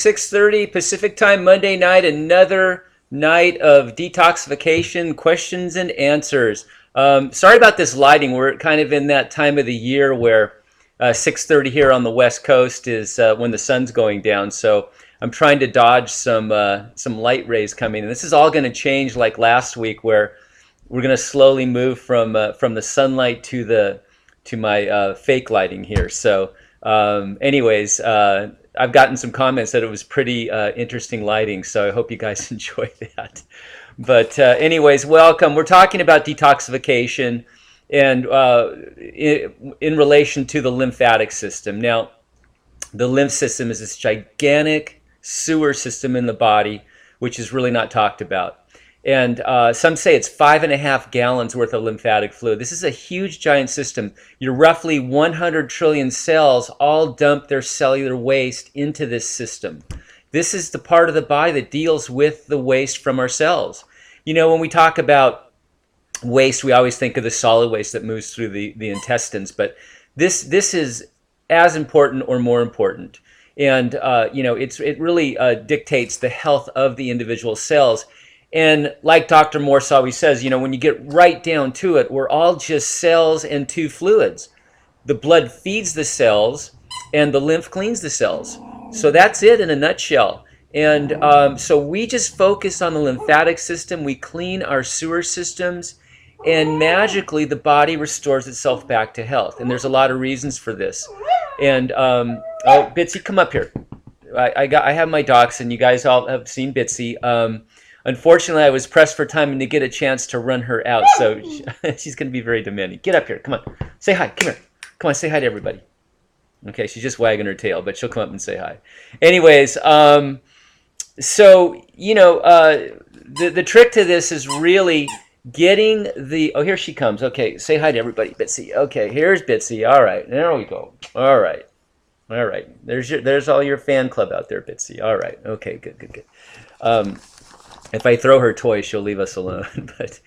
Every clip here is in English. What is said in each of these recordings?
6:30 Pacific time, Monday night, another night of detoxification questions and answers. Sorry about this lighting. We're kind of in that time of the year where 6:30 here on the West Coast is when the sun's going down. So I'm trying to dodge some light rays coming. And this is all going to change like last week, where we're going to slowly move from the sunlight to my fake lighting here. So, anyways. I've gotten some comments that it was pretty interesting lighting, so I hope you guys enjoy that. But anyways, welcome. We're talking about detoxification and in relation to the lymphatic system. Now, the lymph system is this gigantic sewer system in the body, which is really not talked about. And some say it's 5.5 gallons worth of lymphatic fluid. This is a huge, giant system. Your roughly 100 trillion cells all dump their cellular waste into this system. This is the part of the body that deals with the waste from our cells. You know, when we talk about waste, we always think of the solid waste that moves through the intestines, but this is as important or more important. And, you know, it really dictates the health of the individual cells. And like Dr. Morse always says, you know, when you get right down to it, we're all just cells and two fluids. The blood feeds the cells and the lymph cleans the cells. So that's it in a nutshell. And so we just focus on the lymphatic system. We clean our sewer systems, and magically the body restores itself back to health. And there's a lot of reasons for this. And, oh, Bitsy, come up here. I have my docs, and you guys all have seen Bitsy. Unfortunately, I was pressed for time to get a chance to run her out, so she's going to be very demanding. Get up here. Come on. Say hi. Come here. Come on, say hi to everybody. Okay, she's just wagging her tail, but she'll come up and say hi. Anyways, so, you know, the trick to this is really getting the... Oh, here she comes. Okay, say hi to everybody, Bitsy. Okay, here's Bitsy. All right, there we go. All right. All right. There's all your fan club out there, Bitsy. All right. Okay, good. If I throw her toy, she'll leave us alone. But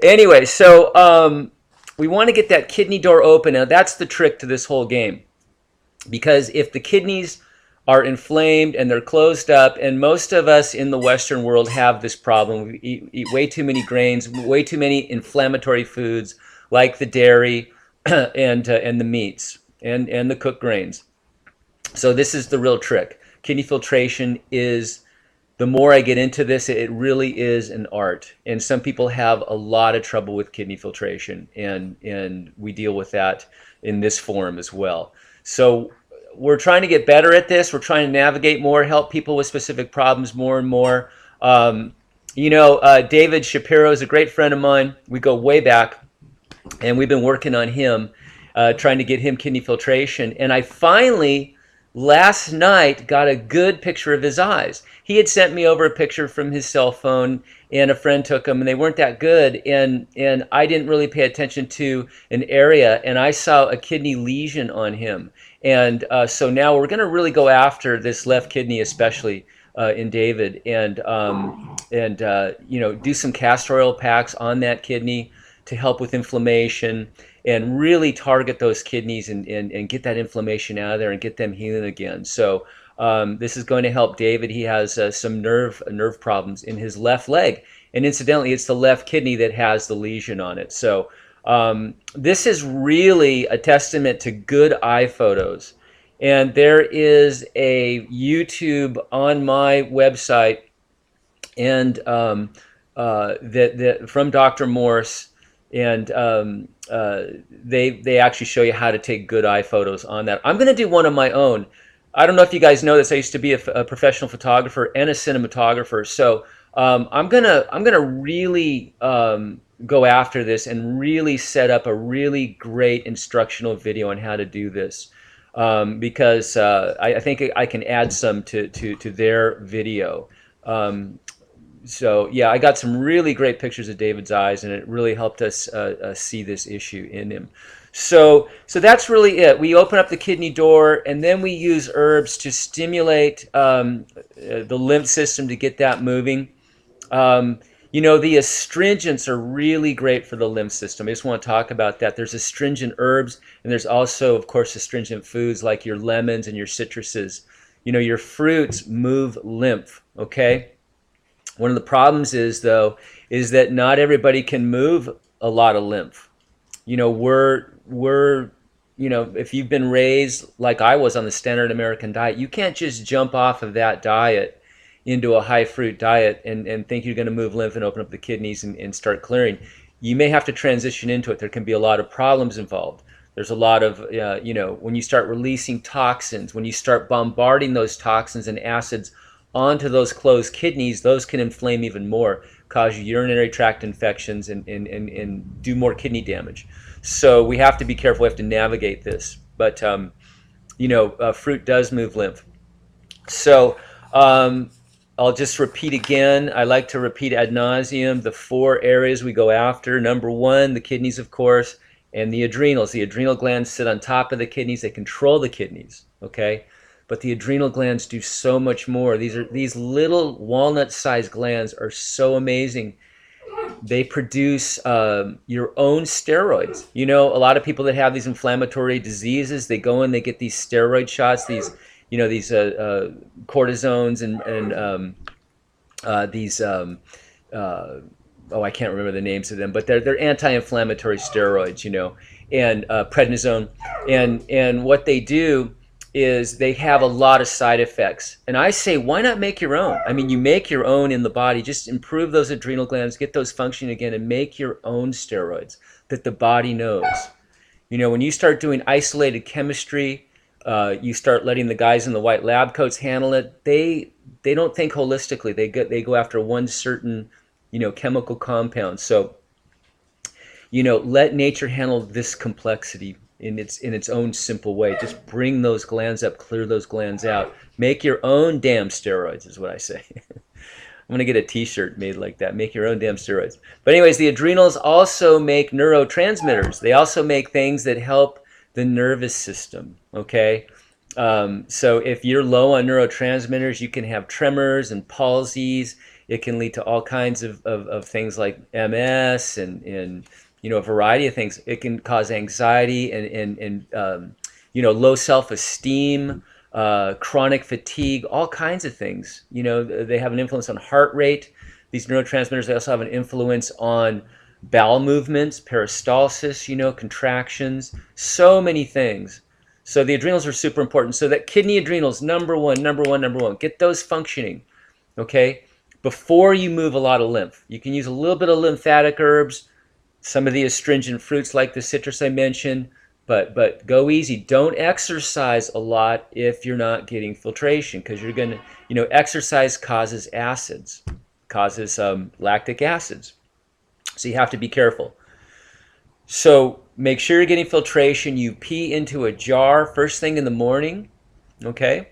anyway, so we want to get that kidney door open. Now, that's the trick to this whole game. Because if the kidneys are inflamed and they're closed up, and most of us in the Western world have this problem. We eat way too many grains, way too many inflammatory foods like the dairy and the meats and the cooked grains. So this is the real trick. Kidney filtration is... The more I get into this, it really is an art. And some people have a lot of trouble with kidney filtration, and we deal with that in this forum as well. So we're trying to get better at this. We're trying to navigate more, help people with specific problems more and more. You know, David Shapiro is a great friend of mine. We go way back, and we've been working on him, trying to get him kidney filtration. And I finally... last night got a good picture of his eyes. He had sent me over a picture from his cell phone, and a friend took them, and they weren't that good, and I didn't really pay attention to an area, and I saw a kidney lesion on him. And so now we're going to really go after this left kidney, especially in David, and you know, do some castor oil packs on that kidney to help with inflammation, and really target those kidneys and get that inflammation out of there and get them healing again. So this is going to help David. He has some nerve problems in his left leg. And incidentally, it's the left kidney that has the lesion on it. So this is really a testament to good eye photos. And there is a YouTube on my website and from Dr. Morse, and they actually show you how to take good eye photos on that. I'm going to do one of my own. I don't know if you guys know this. I used to be a professional photographer and a cinematographer. So I'm gonna really go after this and really set up a really great instructional video on how to do this, because I think I can add some to their video. So yeah, I got some really great pictures of David's eyes, and it really helped us see this issue in him. So that's really it. We open up the kidney door, and then we use herbs to stimulate the lymph system to get that moving. You know, the astringents are really great for the lymph system. I just want to talk about that. There's astringent herbs, and there's also, of course, astringent foods like your lemons and your citruses. your fruits move lymph, okay? One of the problems is, though, is that not everybody can move a lot of lymph. We're if you've been raised like I was on the standard American diet, you can't just jump off of that diet into a high fruit diet and think you're going to move lymph and open up the kidneys and start clearing. You may have to transition into it. There can be a lot of problems involved. There's a lot of, when you start releasing toxins, when you start bombarding those toxins and acids onto those closed kidneys, those can inflame even more, cause urinary tract infections, and do more kidney damage. So we have to be careful. We have to navigate this. But, fruit does move lymph. So I'll just repeat again. I like to repeat ad nauseum the 4 areas we go after. Number 1, the kidneys, of course, and the adrenals. The adrenal glands sit on top of the kidneys. They control the kidneys, okay? But the adrenal glands do so much more. These little walnut-sized glands are so amazing. They produce your own steroids. A lot of people that have these inflammatory diseases, they go in, they get these steroid shots, these cortisones and these I can't remember the names of them, but they're anti-inflammatory steroids, and prednisone, and what they do is they have a lot of side effects. And I say, why not make your own? I mean, you make your own in the body. Just improve those adrenal glands, get those functioning again, and make your own steroids that the body knows. When you start doing isolated chemistry, you start letting the guys in the white lab coats handle it. They don't think holistically. They go after one certain chemical compound. So let nature handle this complexity in its own simple way. Just bring those glands up, clear those glands out. Make your own damn steroids is what I say. I'm going to get a t-shirt made like that. Make your own damn steroids. But anyways, the adrenals also make neurotransmitters. They also make things that help the nervous system, okay? So if you're low on neurotransmitters, you can have tremors and palsies. It can lead to all kinds of things like MS and a variety of things. It can cause anxiety and low self-esteem, chronic fatigue, all kinds of things. They have an influence on heart rate. These neurotransmitters, they also have an influence on bowel movements, peristalsis, contractions, so many things. So the adrenals are super important. So that kidney adrenals, number one, get those functioning, okay? Before you move a lot of lymph. You can use a little bit of lymphatic herbs, some of the astringent fruits like the citrus I mentioned, but go easy. Don't exercise a lot if you're not getting filtration, because you're going to, exercise causes acids, causes lactic acids. So you have to be careful. So make sure you're getting filtration. You pee into a jar first thing in the morning, okay?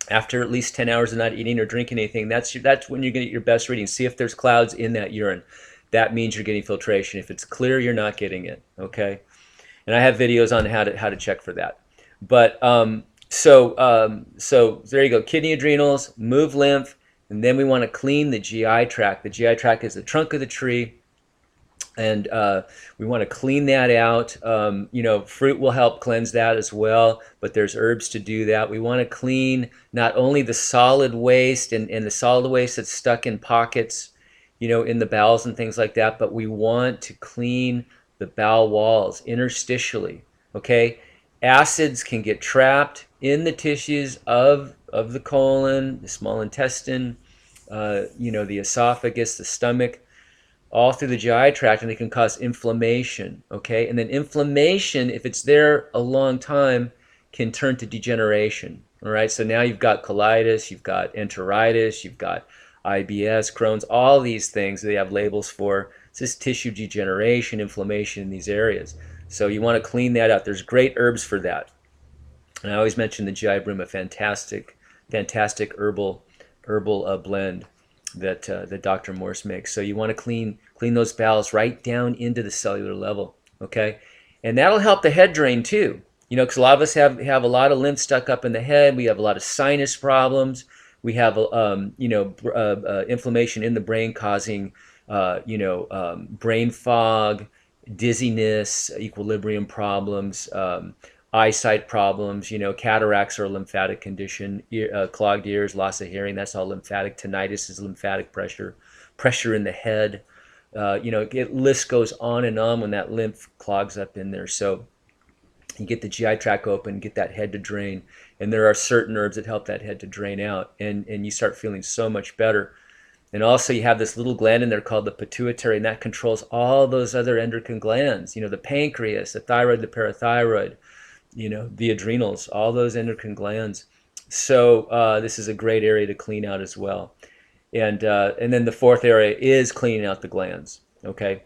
After at least 10 hours of not eating or drinking anything, that's when you're going to get your best reading. See if there's clouds in that urine. That means you're getting filtration. If it's clear, you're not getting it, okay? And I have videos on how to check for that. But so there you go. Kidney, adrenals, move lymph, and then we want to clean the GI tract. The GI tract is the trunk of the tree. And we want to clean that out. Fruit will help cleanse that as well, but there's herbs to do that. We want to clean not only the solid waste and the solid waste that's stuck in pockets, in the bowels and things like that, but we want to clean the bowel walls interstitially, okay? Acids can get trapped in the tissues of the colon, the small intestine, the esophagus, the stomach, all through the GI tract, and they can cause inflammation, okay? And then inflammation, if it's there a long time, can turn to degeneration, all right? So now you've got colitis, you've got enteritis, you've got IBS, Crohn's, all these things they have labels for. It's just tissue degeneration, inflammation in these areas. So you want to clean that out. There's great herbs for that. And I always mention the GI Broom, a fantastic herbal blend that Dr. Morse makes. So you want to clean those bowels right down into the cellular level, okay? And that'll help the head drain too, because a lot of us have a lot of lymph stuck up in the head. We have a lot of sinus problems. We have inflammation in the brain causing brain fog, dizziness, equilibrium problems, eyesight problems, cataracts are a lymphatic condition, clogged ears, loss of hearing, that's all lymphatic. Tinnitus is lymphatic pressure, pressure in the head. It list goes on and on when that lymph clogs up in there. So you get the GI tract open, get that head to drain, and there are certain herbs that help that head to drain out, and you start feeling so much better. And also you have this little gland in there called the pituitary, and that controls all those other endocrine glands, the pancreas, the thyroid, the parathyroid, the adrenals, all those endocrine glands. So this is a great area to clean out as well. And then the fourth area is cleaning out the glands, okay?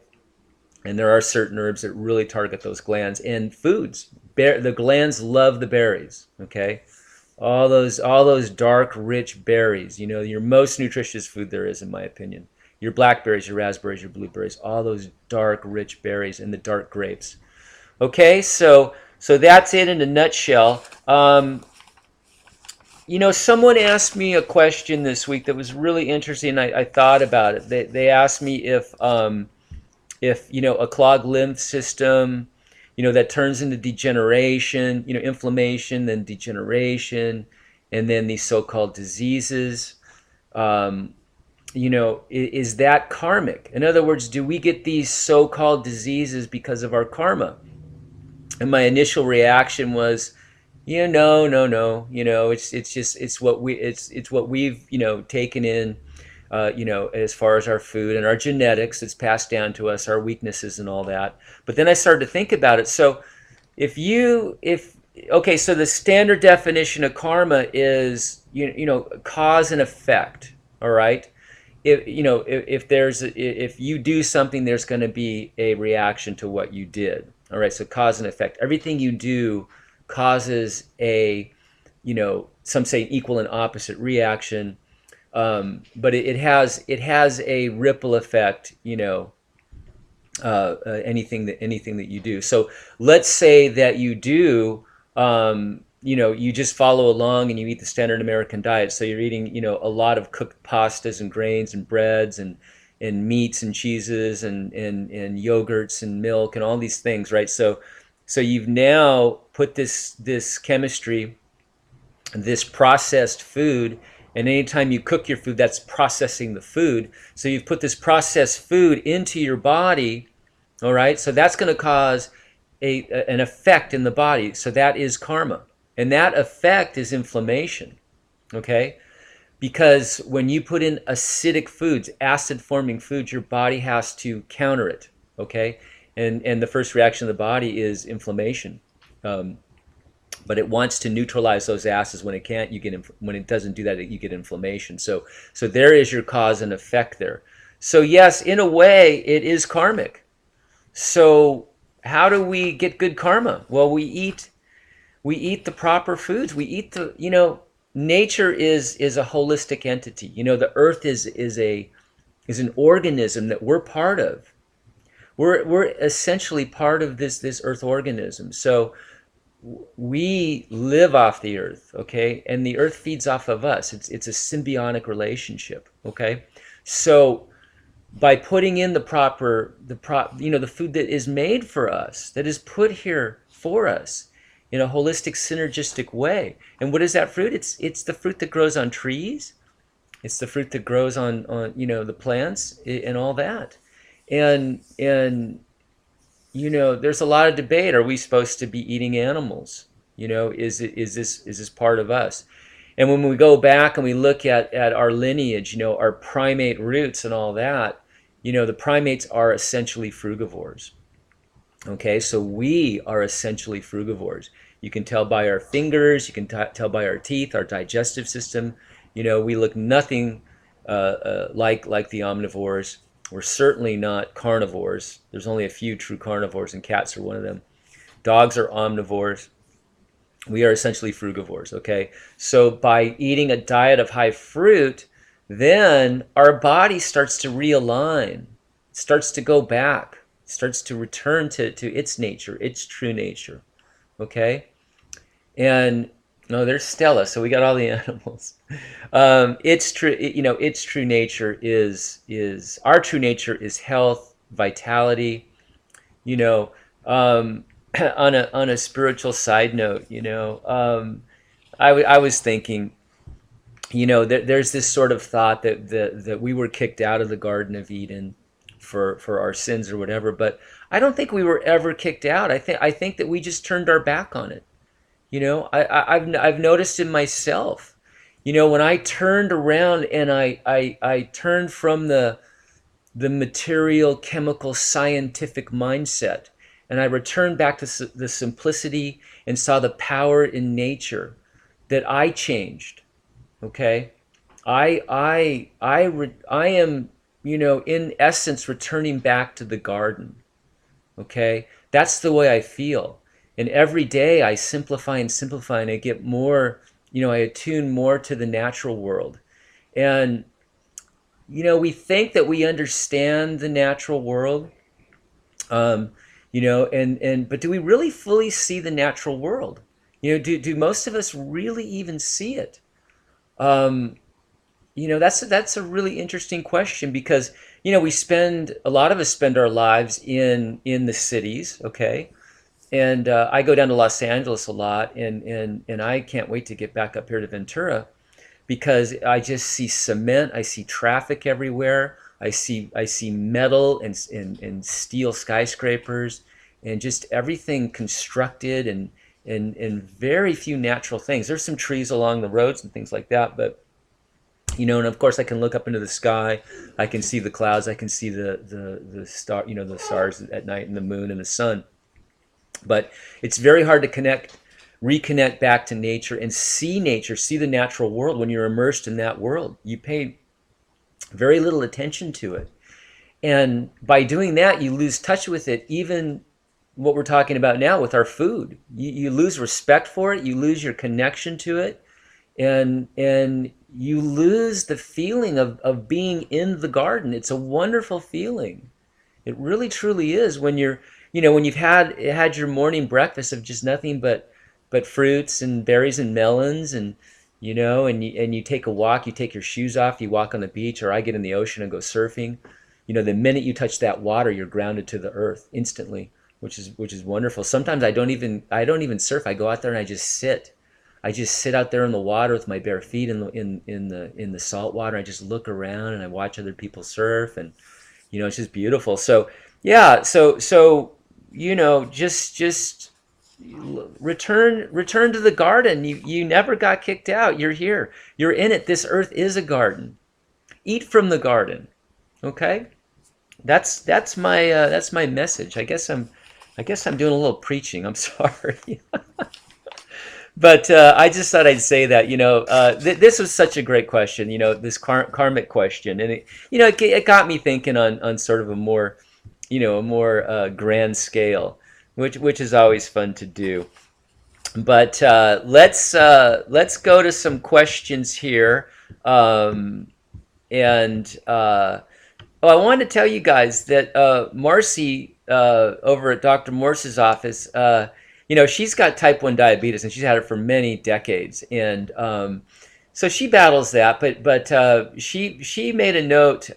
And there are certain herbs that really target those glands. And foods, the glands love the berries, okay? All those dark, rich berries, your most nutritious food there is, in my opinion. Your blackberries, your raspberries, your blueberries, all those dark, rich berries, and the dark grapes. Okay, so that's it in a nutshell. Someone asked me a question this week that was really interesting. I thought about it. They asked me if a clogged lymph system, that turns into degeneration, inflammation, then degeneration, and then these so-called diseases, is that karmic? In other words, do we get these so-called diseases because of our karma? And my initial reaction was, no. It's what we've taken in, as far as our food and our genetics that's passed down to us, our weaknesses and all that. But then I started to think about it. So so the standard definition of karma is, cause and effect. All right. If you do something, there's going to be a reaction to what you did. All right. So cause and effect. Everything you do causes some say equal and opposite reaction. But it has a ripple effect, anything that you do. So let's say that you do, you just follow along and you eat the standard American diet. So you're eating, a lot of cooked pastas and grains and breads and meats and cheeses and yogurts and milk and all these things, right? So you've now put this chemistry, this processed food. And anytime you cook your food, that's processing the food. So you've put this processed food into your body, all right? So that's going to cause an effect in the body. So that is karma. And that effect is inflammation, okay? Because when you put in acidic foods, acid-forming foods, your body has to counter it, okay? And the first reaction of the body is inflammation. But it wants to neutralize those acids. When it can't, when it doesn't do that, you get inflammation. So there is your cause and effect there. So yes, in a way, it is karmic. So how do we get good karma? Well, we eat the proper foods. We eat nature is a holistic entity. The earth is an organism that we're part of. We're essentially part of this earth organism. So we live off the earth, okay? And the earth feeds off of us. It's a symbiotic relationship, okay? So by putting in the food that is made for us, that is put here for us in a holistic, synergistic way. And what is that fruit? It's the fruit that grows on trees. It's the fruit that grows on the plants and all that. And there's a lot of debate. Are we supposed to be eating animals? Is this part of us? And when we go back and we look at our lineage, our primate roots and all that, the primates are essentially frugivores. Okay, so we are essentially frugivores. You can tell by our fingers, you can tell by our teeth, our digestive system. We look nothing like the omnivores. We're certainly not carnivores. There's only a few true carnivores, and cats are one of them. Dogs are omnivores. We are essentially frugivores, okay? So by eating a diet of high fruit, then our body starts to realign, starts to go back, starts to return to its nature, its true nature, okay? And no, there's Stella. So we got all the animals. Its true nature our true nature is health, vitality. on a spiritual side note, I was thinking, there's this sort of thought that we were kicked out of the Garden of Eden for our sins or whatever, but I don't think we were ever kicked out. I think that we just turned our back on it. I've noticed in myself, when I turned around and I turned from the material, chemical, scientific mindset, and I returned back to the simplicity and saw the power in nature, that I changed. Okay, I am, in essence, returning back to the garden. Okay, that's the way I feel, and every day I simplify and simplify, and I get more. I attune more to the natural world, and we think that we understand the natural world, and but do we really fully see the natural world? Do most of us really even see it? Um, that's a really interesting question, because we spend a lot of us spend our lives in the cities, okay? And I go down to Los Angeles a lot, and I can't wait to get back up here to Ventura, because I just see cement, I see traffic everywhere, I see metal and steel skyscrapers, and just everything constructed, and very few natural things. There's some trees along the roads and things like that, but and of course I can look up into the sky, I can see the clouds, I can see the star, the stars at night, and the moon and the sun. But it's very hard to reconnect back to nature and see nature, see the natural world. When you're immersed in that world, you pay very little attention to it. And by doing that, you lose touch with it. Even what we're talking about now with our food, you lose respect for it, you lose your connection to it, and you lose the feeling of being in the garden. It's a wonderful feeling. It really truly is, when when you've had your morning breakfast of just nothing but fruits and berries and melons, and you take a walk, you take your shoes off, you walk on the beach, or I get in the ocean and go surfing. The minute you touch that water, you're grounded to the earth instantly, which is wonderful. Sometimes I don't even surf. I go out there and I just sit. I just sit out there in the water with my bare feet in the salt water. I just look around and I watch other people surf, and it's just beautiful. So yeah, so just return to the garden. You never got kicked out. You're here. You're in it. This earth is a garden. Eat from the garden. Okay? That's my message. I guess I'm doing a little preaching. I'm sorry. But I just thought I'd say that, this was such a great question, this karmic question. And it got me thinking on sort of a more grand scale, which is always fun to do. But let's go to some questions here. And I wanted to tell you guys that Marcy, over at Dr. Morse's office, she's got type 1 diabetes, and she's had it for many decades. And so she battles that, but she made a note,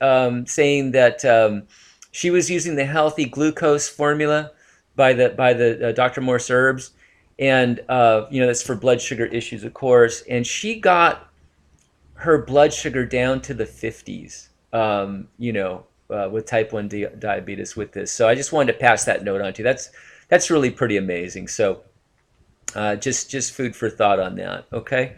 saying that she was using the healthy glucose formula by the Dr. Morse herbs, and that's for blood sugar issues, of course. And she got her blood sugar down to the 50s, with type 1 diabetes with this. So I just wanted to pass that note on to you. That's really pretty amazing. So just food for thought on that. Okay.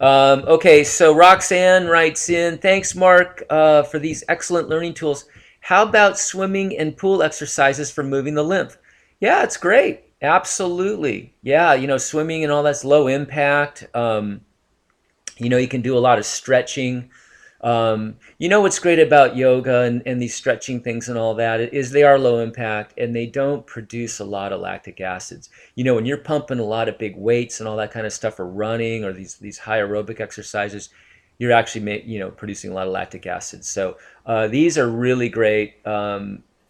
Okay. So Roxanne writes in, thanks, Mark, for these excellent learning tools. How about swimming and pool exercises for moving the lymph? Yeah, it's great. Absolutely. Yeah. Swimming and all that's low impact. You can do a lot of stretching. What's great about yoga and these stretching things and all that is they are low impact, and they don't produce a lot of lactic acids. When you're pumping a lot of big weights and all that kind of stuff, or running, or these high aerobic exercises, you're actually producing a lot of lactic acids. So these are really great.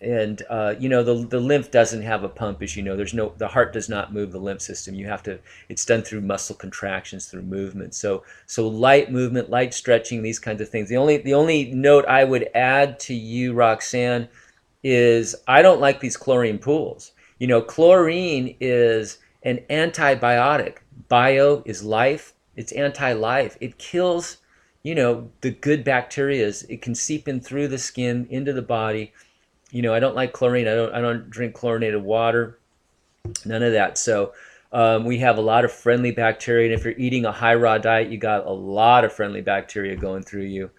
And the lymph doesn't have a pump, as the heart does not move the lymph system. It's done through muscle contractions, through movement. So light movement, light stretching, these kinds of things. The only note I would add to you, Roxanne, is I don't like these chlorine pools. Chlorine is an antibiotic. Bio is life. It's anti-life. It kills, the good bacteria. It can seep in through the skin into the body. I don't like chlorine. I don't drink chlorinated water. None of that. So we have a lot of friendly bacteria, and if you're eating a high raw diet, you got a lot of friendly bacteria going through you.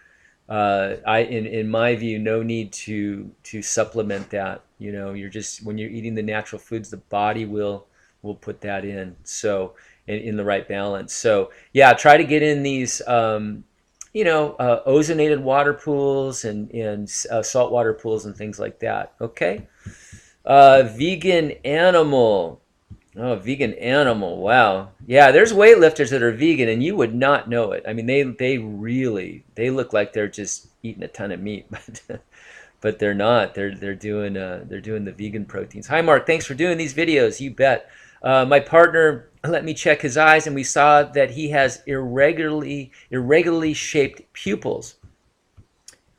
In my view, no need to supplement that. You're just, when you're eating the natural foods, the body will put that in. So in the right balance. So yeah, try to get in these ozonated water pools and saltwater pools and things like that. Okay. Vegan animal. Oh, vegan animal. Wow. Yeah, there's weightlifters that are vegan and you would not know it. I mean, they look like they're just eating a ton of meat, but they're not. They're doing the vegan proteins. Hi Mark, thanks for doing these videos. You bet. My partner let me check his eyes and we saw that he has irregularly shaped pupils.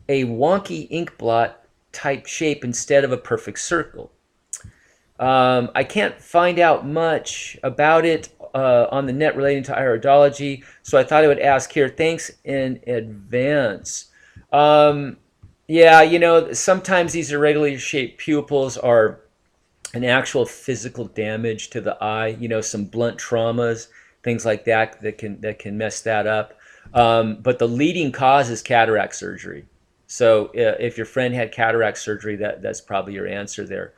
A wonky ink blot type shape instead of a perfect circle. I can't find out much about it on the net relating to iridology, so I thought I would ask here. Thanks in advance. Yeah, sometimes these irregularly shaped pupils are an actual physical damage to the eye. Some blunt traumas, things like that can mess that up. But the leading cause is cataract surgery. So if your friend had cataract surgery, that's probably your answer there.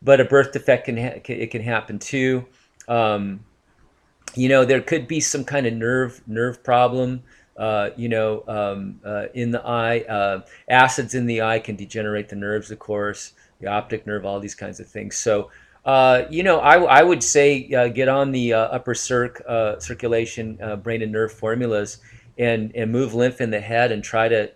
But a birth defect can happen too. There could be some kind of nerve problem. In the eye, acids in the eye can degenerate the nerves, of course, the optic nerve, all these kinds of things. So, I would say get on the upper circulation, brain and nerve formulas, and move lymph in the head and try to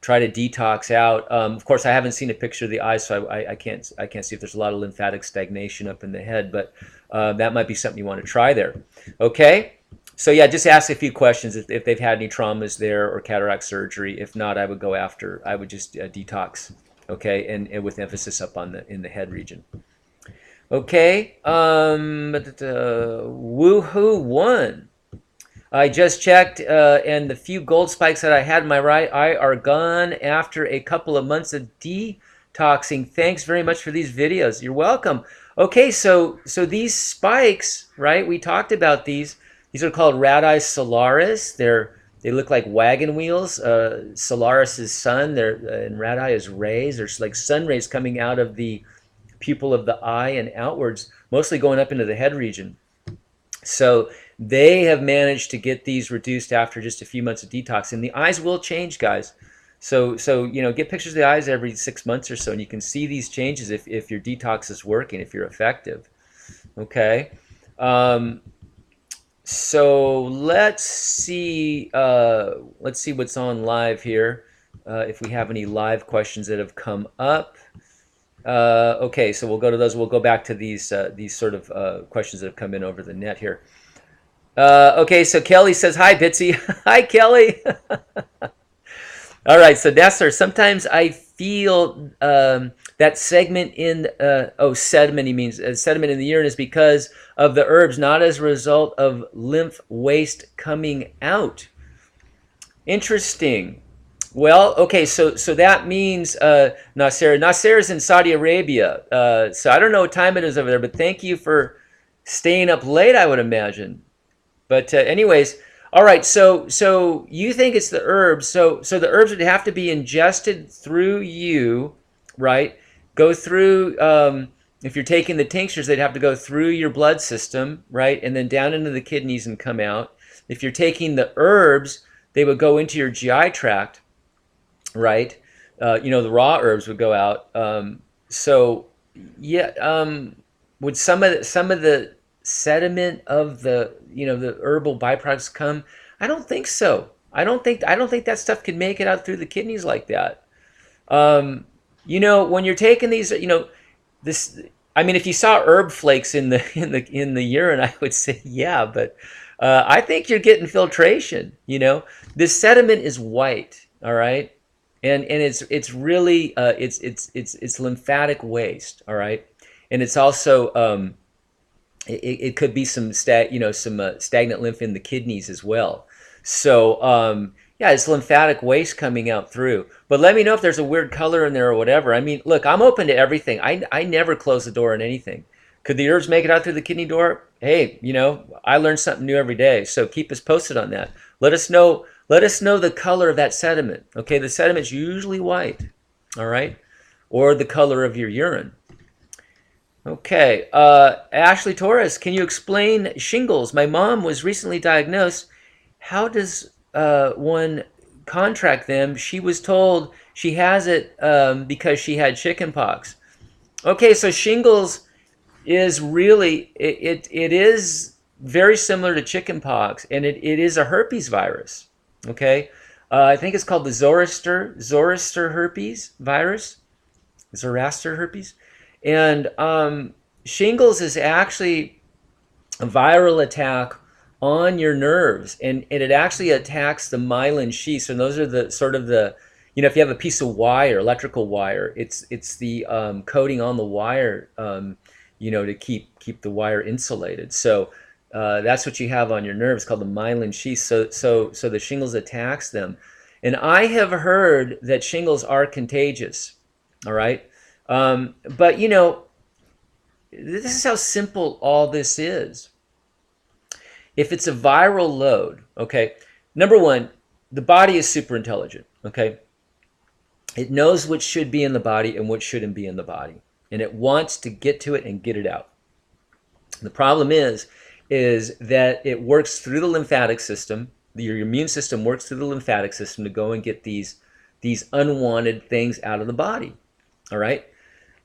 detox out. Of course, I haven't seen a picture of the eyes, so I can't see if there's a lot of lymphatic stagnation up in the head, but that might be something you want to try there. Okay, so yeah, just ask a few questions if they've had any traumas there or cataract surgery. If not, I would just detox. Okay, and with emphasis up in the head region. Okay, woohoo one. I just checked, and the few gold spikes that I had in my right eye are gone after a couple of months of detoxing. Thanks very much for these videos. You're welcome. Okay, so these spikes, right? We talked about these. These are called radii solaris. They look like wagon wheels. Solaris is sun. And radii is rays. There's like sun rays coming out of the pupil of the eye and outwards, mostly going up into the head region. So they have managed to get these reduced after just a few months of detox, and the eyes will change, guys. So get pictures of the eyes every 6 months or so, and you can see these changes if your detox is working, if you're effective. Okay. So let's see what's on live here. If we have any live questions that have come up. Okay, so we'll go to those. We'll go back to these sort of questions that have come in over the net here. Okay, so Kelly says, hi, Bitsy. Hi, Kelly. All right, so Nessler, sometimes I feel that segment in, sediment, he means sediment in the urine is because of the herbs, not as a result of lymph waste coming out. Interesting. Well, okay, so that means Nasser. Nasser is in Saudi Arabia. So I don't know what time it is over there, but thank you for staying up late, I would imagine. But anyways, all right, so you think it's the herbs. So the herbs would have to be ingested through you, right? Go through, if you're taking the tinctures, they'd have to go through your blood system, right? And then down into the kidneys and come out. If you're taking the herbs, they would go into your GI tract, right? The raw herbs would go out. Would some of the sediment of the herbal byproducts come? I don't think so. I don't think that stuff can make it out through the kidneys like that. When you're taking these, this. I mean, if you saw herb flakes in the urine, I would say yeah, but I think you're getting filtration. This sediment is white, all right, and it's really it's lymphatic waste, all right. and it's also it could be some stagnant lymph in the kidneys as well. So yeah, it's lymphatic waste coming out through. But let me know if there's a weird color in there or whatever. I mean, look, I'm open to everything. I never close the door on anything. Could the herbs make it out through the kidney door? Hey, I learn something new every day. So keep us posted on that. Let us know. Let us know the color of that sediment. Okay, the sediment's usually white. All right, or the color of your urine. Okay, Ashley Torres, can you explain shingles? My mom was recently diagnosed. How does one contract them? She was told she has it because she had chickenpox. Okay, so shingles is really, it is very similar to chickenpox, and it is a herpes virus. Okay, I think it's called the Zoroaster herpes virus. Zoroaster herpes. And shingles is actually a viral attack on your nerves, and it actually attacks the myelin sheaths. And those are the sort of the, if you have a piece of wire, electrical wire, it's the coating on the wire, to keep the wire insulated. So that's what you have on your nerves, called the myelin sheath. So the shingles attacks them, and I have heard that shingles are contagious. All right. But this is how simple all this is. If it's a viral load, okay, number one, the body is super intelligent, okay? It knows what should be in the body and what shouldn't be in the body, and it wants to get to it and get it out. The problem is that it works through the lymphatic system. Your immune system works through the lymphatic system to go and get these unwanted things out of the body, all right?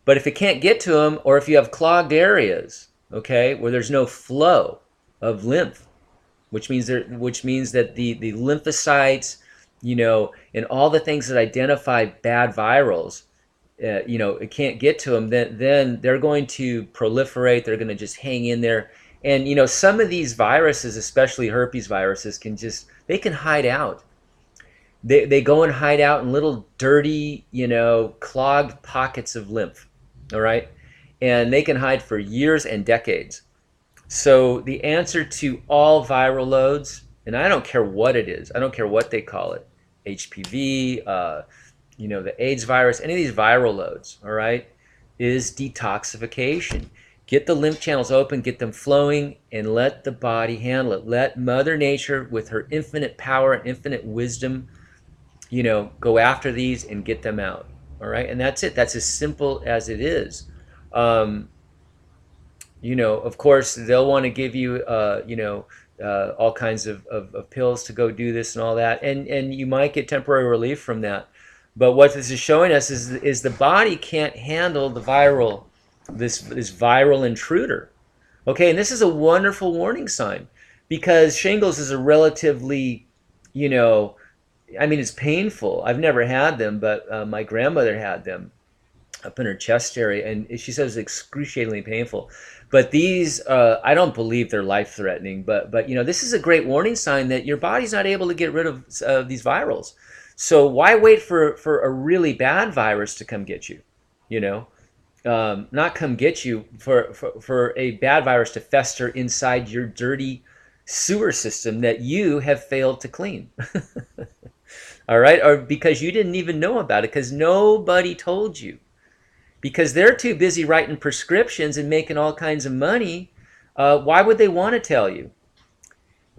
But if it can't get to them, or if you have clogged areas, okay, where there's no flow of lymph, which means that the lymphocytes, and all the things that identify bad virals, it can't get to them, then they're going to proliferate. They're going to just hang in there. And some of these viruses, especially herpes viruses, they can hide out. They go and hide out in little dirty, clogged pockets of lymph. All right, and they can hide for years and decades. So the answer to all viral loads, and I don't care what it is, I don't care what they call it, HPV, the AIDS virus, any of these viral loads, all right, is detoxification. Get the lymph channels open, get them flowing, and let the body handle it. Let Mother Nature, with her infinite power and infinite wisdom, go after these and get them out. All right, and that's it. That's as simple as it is. Of course, they'll want to give you, all kinds of pills to go do this and all that, and you might get temporary relief from that. But what this is showing us is the body can't handle this viral intruder. Okay, and this is a wonderful warning sign, because shingles is a relatively, it's painful. I've never had them, but my grandmother had them up in her chest area, and she says it's excruciatingly painful. But these, I don't believe they're life-threatening, but this is a great warning sign that your body's not able to get rid of these virals. So why wait for a really bad virus to come get you? Not come get you, for a bad virus to fester inside your dirty sewer system that you have failed to clean. All right, or because you didn't even know about it, because nobody told you, because they're too busy writing prescriptions and making all kinds of money. Why would they want to tell you?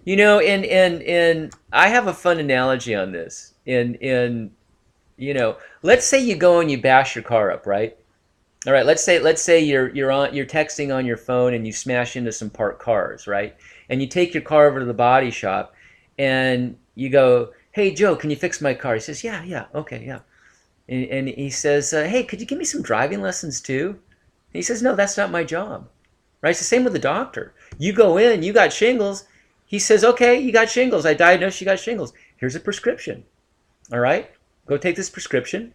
And I have a fun analogy on this. Let's say you go and you bash your car up, right? All right, let's say you're texting on your phone and you smash into some parked cars, right? And you take your car over to the body shop and you go, "Hey Joe, can you fix my car?" He says, "Yeah, okay, yeah." And he says, "Hey, could you give me some driving lessons too?" And he says, "No, that's not my job." Right? It's the same with the doctor. You go in, you got shingles. He says, "Okay, you got shingles. I diagnosed you got shingles. Here's a prescription. All right, go take this prescription,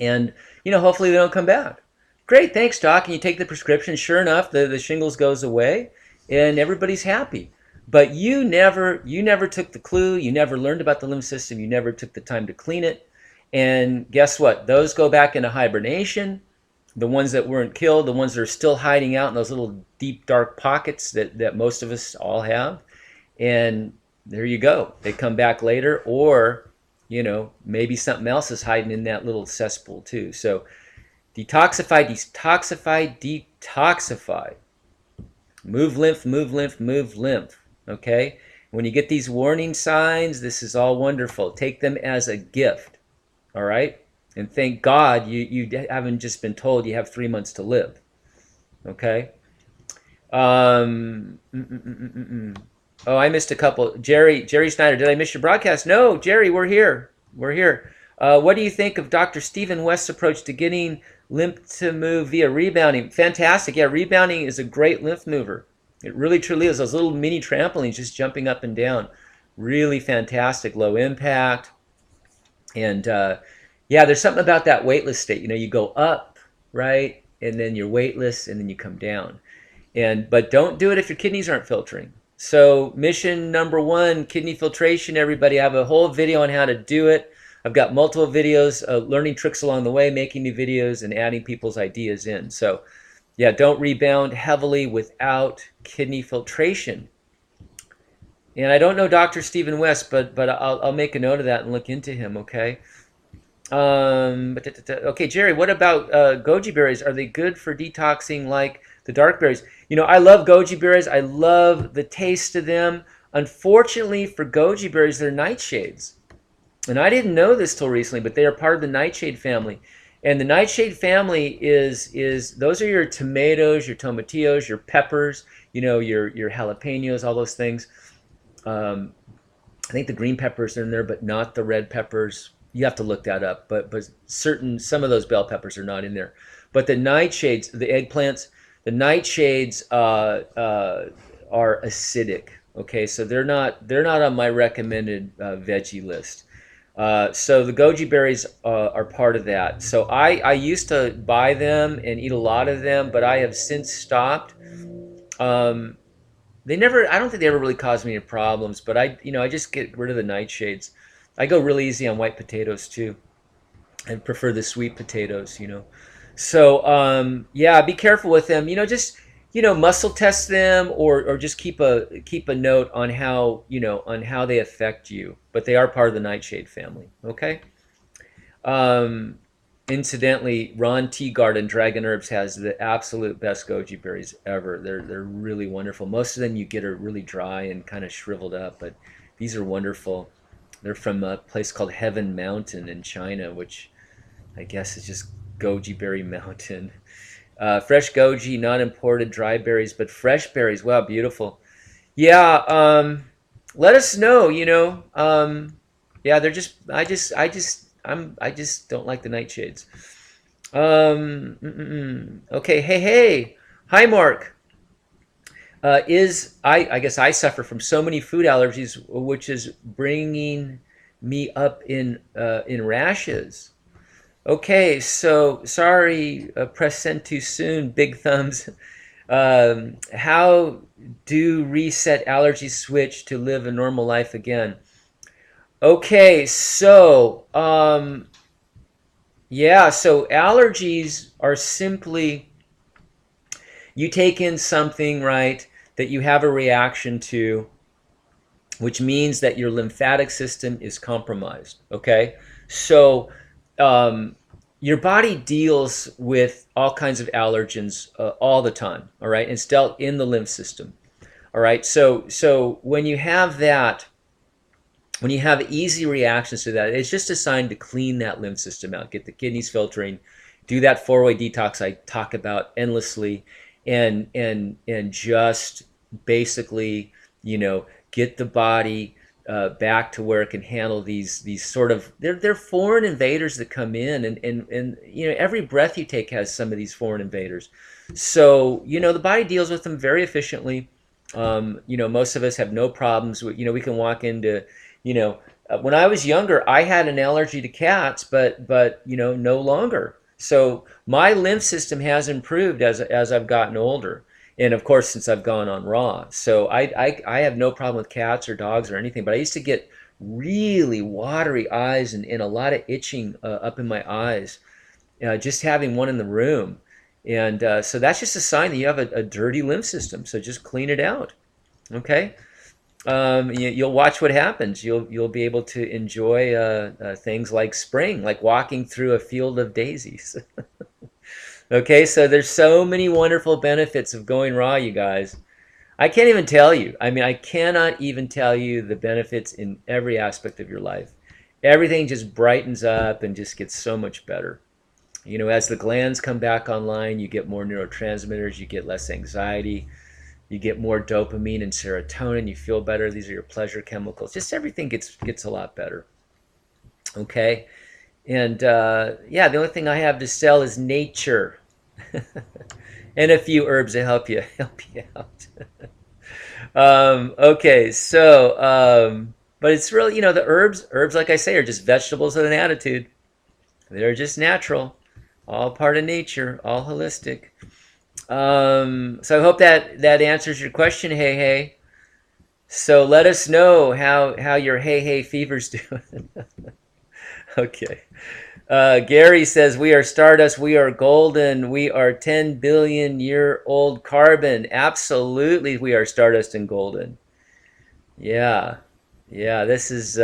and hopefully they don't come back." Great, thanks, doc. And you take the prescription. Sure enough, the shingles goes away, and everybody's happy. But you never took the clue. You never learned about the lymph system. You never took the time to clean it. And guess what? Those go back into hibernation. the ones that weren't killed, the ones that are still hiding out in those little deep dark pockets that most of us all have. And there you go. They come back later, or maybe something else is hiding in that little cesspool too. So detoxify, detoxify, detoxify. Move lymph, move lymph, move lymph. Okay? When you get these warning signs, this is all wonderful. Take them as a gift. All right? And thank God you haven't just been told you have 3 months to live. Okay? Um, mm, mm, mm, mm, mm. Oh, I missed a couple. Jerry Snyder, did I miss your broadcast? No, Jerry, we're here. We're here. What do you think of Dr. Stephen West's approach to getting lymph to move via rebounding? Fantastic. Yeah, rebounding is a great lymph mover. It really truly is. Those little mini trampolines just jumping up and down. Really fantastic. Low impact. And yeah, there's something about that weightless state. You go up, right? And then you're weightless, and then you come down. But don't do it if your kidneys aren't filtering. So mission number 1, kidney filtration, everybody. I have a whole video on how to do it. I've got multiple videos, learning tricks along the way, making new videos, and adding people's ideas in. So yeah, don't rebound heavily without kidney filtration. And I don't know Dr. Stephen West, but I'll make a note of that and look into him, okay? Okay, Jerry, what about goji berries? Are they good for detoxing like the dark berries? I love goji berries. I love the taste of them. Unfortunately for goji berries, they're nightshades. And I didn't know this till recently, but they are part of the nightshade family. And the nightshade family is those are your tomatoes, your tomatillos, your peppers, your jalapenos, all those things. I think the green peppers are in there, but not the red peppers. You have to look that up, but some of those bell peppers are not in there. But the nightshades, the eggplants, the nightshades are acidic. Okay, so they're not on my recommended veggie list. So the goji berries are part of that. So I used to buy them and eat a lot of them, but I have since stopped. I don't think they ever really caused me any problems, but I just get rid of the nightshades. I go really easy on white potatoes too. I prefer the sweet potatoes. So yeah, be careful with them. Just muscle test them, or just keep a note on how they affect you. But they are part of the nightshade family. Okay. Incidentally, Ron Teagarden Dragon Herbs has the absolute best goji berries ever. They're really wonderful. Most of them you get are really dry and kind of shriveled up, but these are wonderful. They're from a place called Heaven Mountain in China, which I guess is just goji berry mountain. Fresh goji, not imported dry berries, but fresh berries. Wow, beautiful. Yeah, let us know. Yeah, they're just. I just don't like the nightshades. Okay, hey, hi, Mark. I guess I suffer from so many food allergies, which is bringing me up in rashes. Okay, so sorry, press send too soon. Big thumbs. How do reset allergy switch to live a normal life again? Okay, so yeah, so allergies are simply you take in something, right, that you have a reaction to, which means that your lymphatic system is compromised. Okay, so your body deals with all kinds of allergens all the time. All right, and still in the lymph system. All right, so when you have that. When you have easy reactions to that, it's just a sign to clean that lymph system out, get the kidneys filtering, do that 4-way detox I talk about endlessly, and just basically, get the body back to where it can handle these sort of they're foreign invaders that come in, and every breath you take has some of these foreign invaders. So the body deals with them very efficiently. Most of us have no problems. We can walk into when I was younger, I had an allergy to cats, but no longer. So my lymph system has improved as I've gotten older, and of course since I've gone on raw. So I have no problem with cats or dogs or anything. But I used to get really watery eyes and a lot of itching up in my eyes, just having one in the room. And so that's just a sign that you have a dirty lymph system. So just clean it out. Okay. You'll watch what happens. You'll be able to enjoy things like spring, like walking through a field of daisies. Okay, so there's so many wonderful benefits of going raw, you guys. I can't even tell you. I mean, I cannot even tell you the benefits in every aspect of your life. Everything just brightens up and just gets so much better. You know, as the glands come back online, you get more neurotransmitters, you get less anxiety, you get more dopamine and serotonin, you feel better. These are your pleasure chemicals. Just everything gets a lot better. Okay? And yeah, the only thing I have to sell is nature. And a few herbs to help you out. Okay, so but it's really, you know, the herbs, like I say, are just vegetables with an attitude. They're just natural, all part of nature, all holistic. So I hope that answers your question. Hey, hey. So let us know how your hey fever's doing. Okay. Gary says, we are stardust, we are golden, we are 10 billion year old carbon. Absolutely, we are stardust and golden. Yeah. Yeah, this is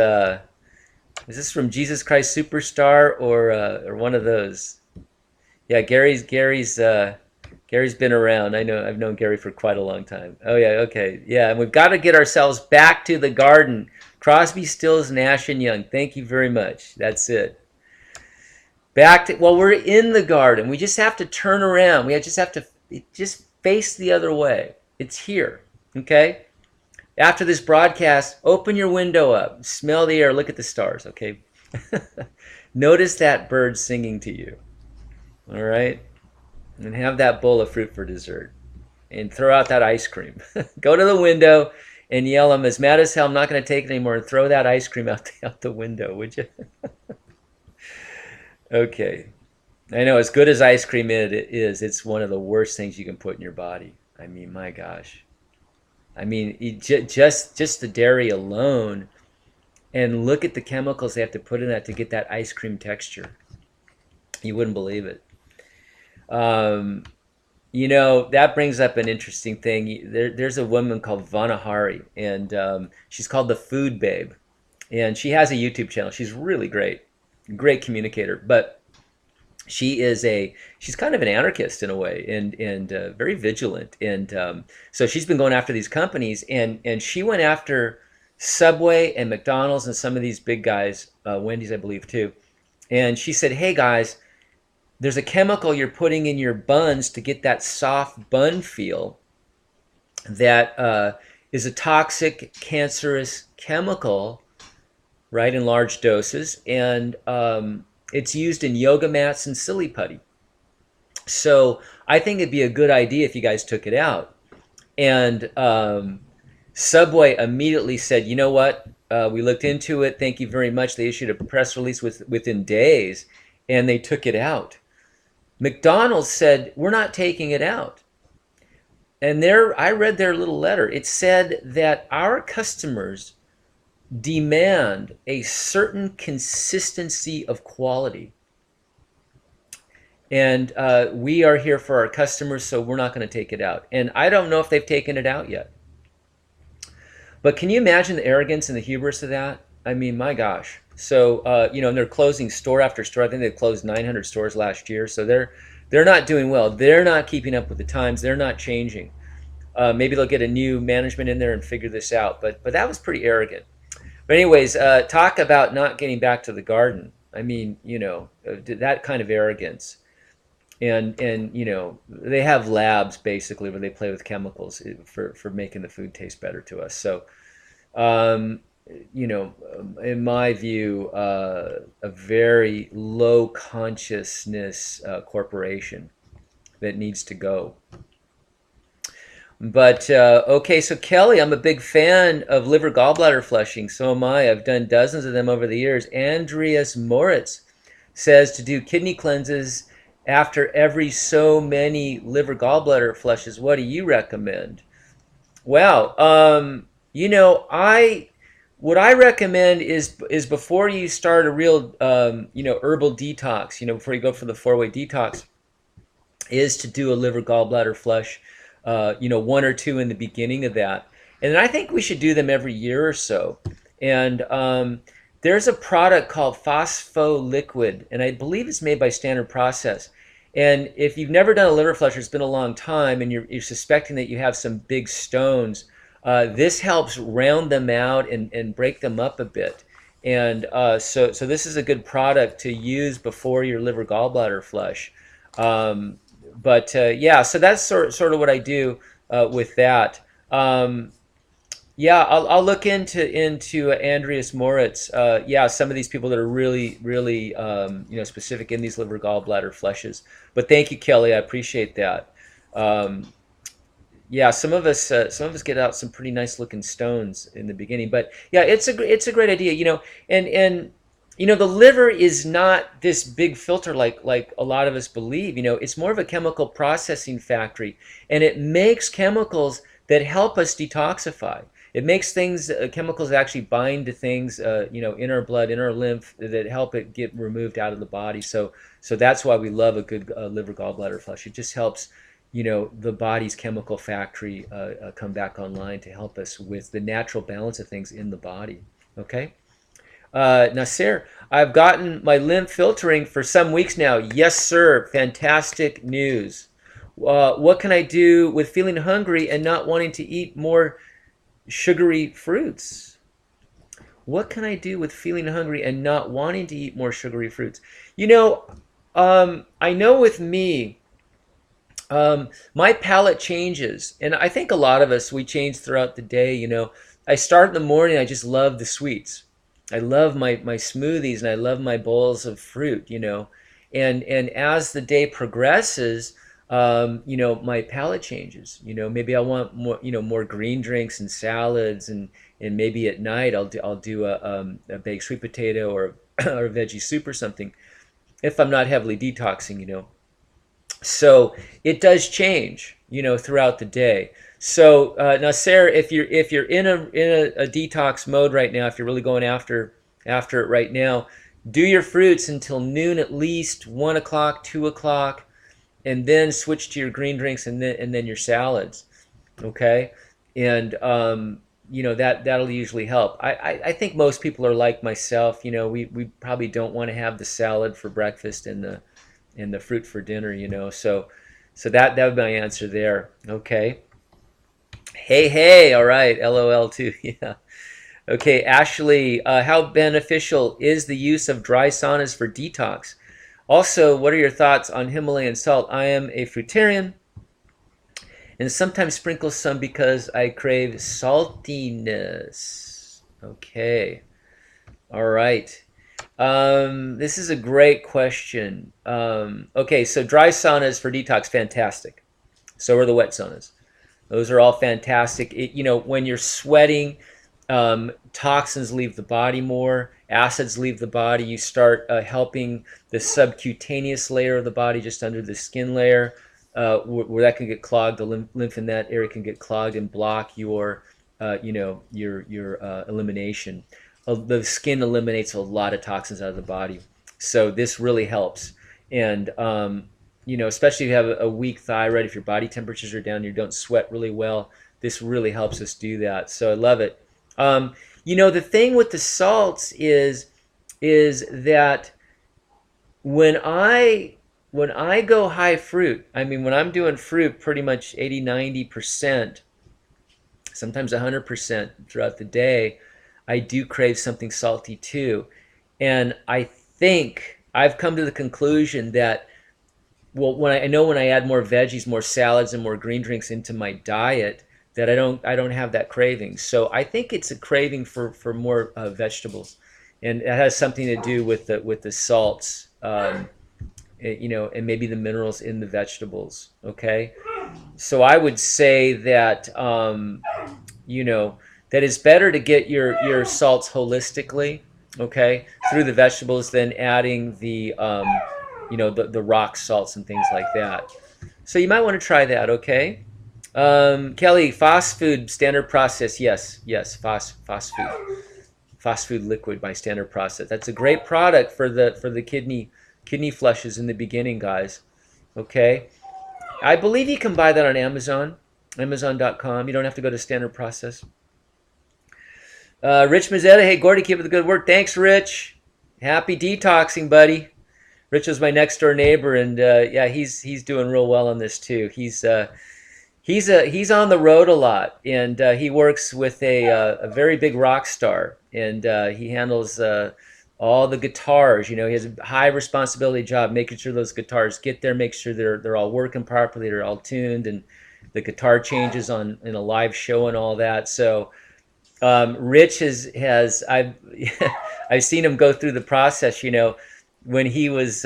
this from Jesus Christ Superstar or one of those? Yeah, Gary's been around. I know, I've known Gary for quite a long time. Oh yeah, okay. Yeah, and we've got to get ourselves back to the garden. Crosby, Stills, Nash and Young. Thank you very much. That's it. Back to, well, we're in the garden. We just have to turn around. We just have to just face the other way. It's here. Okay? After this broadcast, open your window up, smell the air, look at the stars, okay? Notice that bird singing to you. All right? And have that bowl of fruit for dessert. And throw out that ice cream. Go to the window and yell, I'm as mad as hell, I'm not going to take it anymore, and throw that ice cream out the window, would you? Okay. I know, as good as ice cream it is, it's one of the worst things you can put in your body. I mean, my gosh. I mean, just the dairy alone, and look at the chemicals they have to put in that to get that ice cream texture. You wouldn't believe it. You know, that brings up an interesting thing. There's a woman called Vanahari, and she's called the Food Babe, and she has a YouTube channel. She's really great communicator, but she's kind of an anarchist in a way, and very vigilant, and so she's been going after these companies, and she went after Subway and McDonald's and some of these big guys, Wendy's I believe too, and she said, hey guys, there's a chemical you're putting in your buns to get that soft bun feel that is a toxic, cancerous chemical, right, in large doses, and it's used in yoga mats and silly putty. So I think it'd be a good idea if you guys took it out. And Subway immediately said, you know what? We looked into it. Thank you very much. They issued a press release within days, and they took it out. McDonald's said, we're not taking it out. And I read their little letter. It said that our customers demand a certain consistency of quality. And we are here for our customers, so we're not going to take it out. And I don't know if they've taken it out yet. But can you imagine the arrogance and the hubris of that? I mean, my gosh. So, you know, and they're closing store after store. I think they closed 900 stores last year. So they're not doing well. They're not keeping up with the times. They're not changing. Maybe they'll get a new management in there and figure this out. But that was pretty arrogant. But anyways, talk about not getting back to the garden. I mean, you know, that kind of arrogance. And you know, they have labs basically where they play with chemicals for making the food taste better to us. So, you know, in my view, a very low consciousness corporation that needs to go. But okay, so Kelly, I'm a big fan of liver gallbladder flushing. So am I. I've done dozens of them over the years. Andreas Moritz says to do kidney cleanses after every so many liver gallbladder flushes. What do you recommend? Well, you know, what I recommend is before you start a real you know, herbal detox, you know, before you go for the 4-way detox, is to do a liver gallbladder flush, one or two in the beginning of that. And then I think we should do them every year or so. And there's a product called phospholiquid, and I believe it's made by Standard Process. And if you've never done a liver flush, it's been a long time, and you're suspecting that you have some big stones, this helps round them out and break them up a bit. And so this is a good product to use before your liver gallbladder flush. But yeah, so that's sort of what I do with that. Yeah, I'll look into Andreas Moritz. Yeah, some of these people that are really specific in these liver gallbladder flushes. But thank you, Kelly. I appreciate that. Yeah, some of us get out some pretty nice looking stones in the beginning. But yeah, it's a great idea. And the liver is not this big filter like a lot of us believe. It's more of a chemical processing factory, and it makes chemicals that help us detoxify. It makes things, chemicals that actually bind to things, in our blood, in our lymph, that help it get removed out of the body. So that's why we love a good liver gallbladder flush. It just helps, the body's chemical factory come back online to help us with the natural balance of things in the body. Okay. Nasser, I've gotten my lymph filtering for some weeks now. Yes, sir. Fantastic news. What can I do with feeling hungry and not wanting to eat more sugary fruits? What can I do with feeling hungry and not wanting to eat more sugary fruits? I know with me, my palate changes, and I think a lot of us, we change throughout the day. I start in the morning, I just love the sweets. I love my smoothies, and I love my bowls of fruit, and as the day progresses, my palate changes. Maybe I want more green drinks and salads, and maybe at night I'll do a baked sweet potato or or a veggie soup or something if I'm not heavily detoxing. So it does change, throughout the day. So now, Sarah, if you're in a detox mode right now, if you're really going after it right now, do your fruits until noon at least, 1 o'clock, 2 o'clock, and then switch to your green drinks and then your salads. Okay, and that'll usually help. I think most people are like myself. We probably don't want to have the salad for breakfast and the fruit for dinner. So that would be my answer there. Okay. Hey, all right, LOL too. Yeah. Okay, Ashley, how beneficial is the use of dry saunas for detox? Also, what are your thoughts on Himalayan salt? I am a fruitarian and sometimes sprinkle some because I crave saltiness. Okay. All right. This is a great question. Okay, so dry saunas for detox, fantastic. So are the wet saunas. Those are all fantastic. When you're sweating, toxins leave the body more, acids leave the body. You start helping the subcutaneous layer of the body, just under the skin layer, where that can get clogged. The lymph in that area can get clogged and block your elimination. The skin eliminates a lot of toxins out of the body, so this really helps. And especially if you have a weak thyroid, if your body temperatures are down, you don't sweat really well, this really helps us do that. So I love it. The thing with the salts is that when I go high fruit, when I'm doing fruit pretty much 80-90%, sometimes 100% throughout the day, I do crave something salty too. And I think I've come to the conclusion that, well, when I add more veggies, more salads, and more green drinks into my diet, that I don't have that craving. So I think it's a craving for more vegetables, and it has something to do with the salts, and maybe the minerals in the vegetables. Okay, so I would say that that it's better to get your salts holistically, okay, through the vegetables than adding the the rock salts and things like that. So you might want to try that, okay? Kelly, fast food standard process, yes, fast food liquid by standard process. That's a great product for the kidney flushes in the beginning, guys. Okay. I believe you can buy that on Amazon, Amazon.com. You don't have to go to standard process. Rich Mazzetta, hey Gordy, keep up the good work. Thanks, Rich. Happy detoxing, buddy. Rich was my next door neighbor, and yeah, he's doing real well on this too. He's on the road a lot, and he works with a very big rock star, and he handles all the guitars. You know, he has a high responsibility job, making sure those guitars get there, make sure they're all working properly, they're all tuned, and the guitar changes on in a live show and all that. So Rich has I've I've seen him go through the process. You know, when he was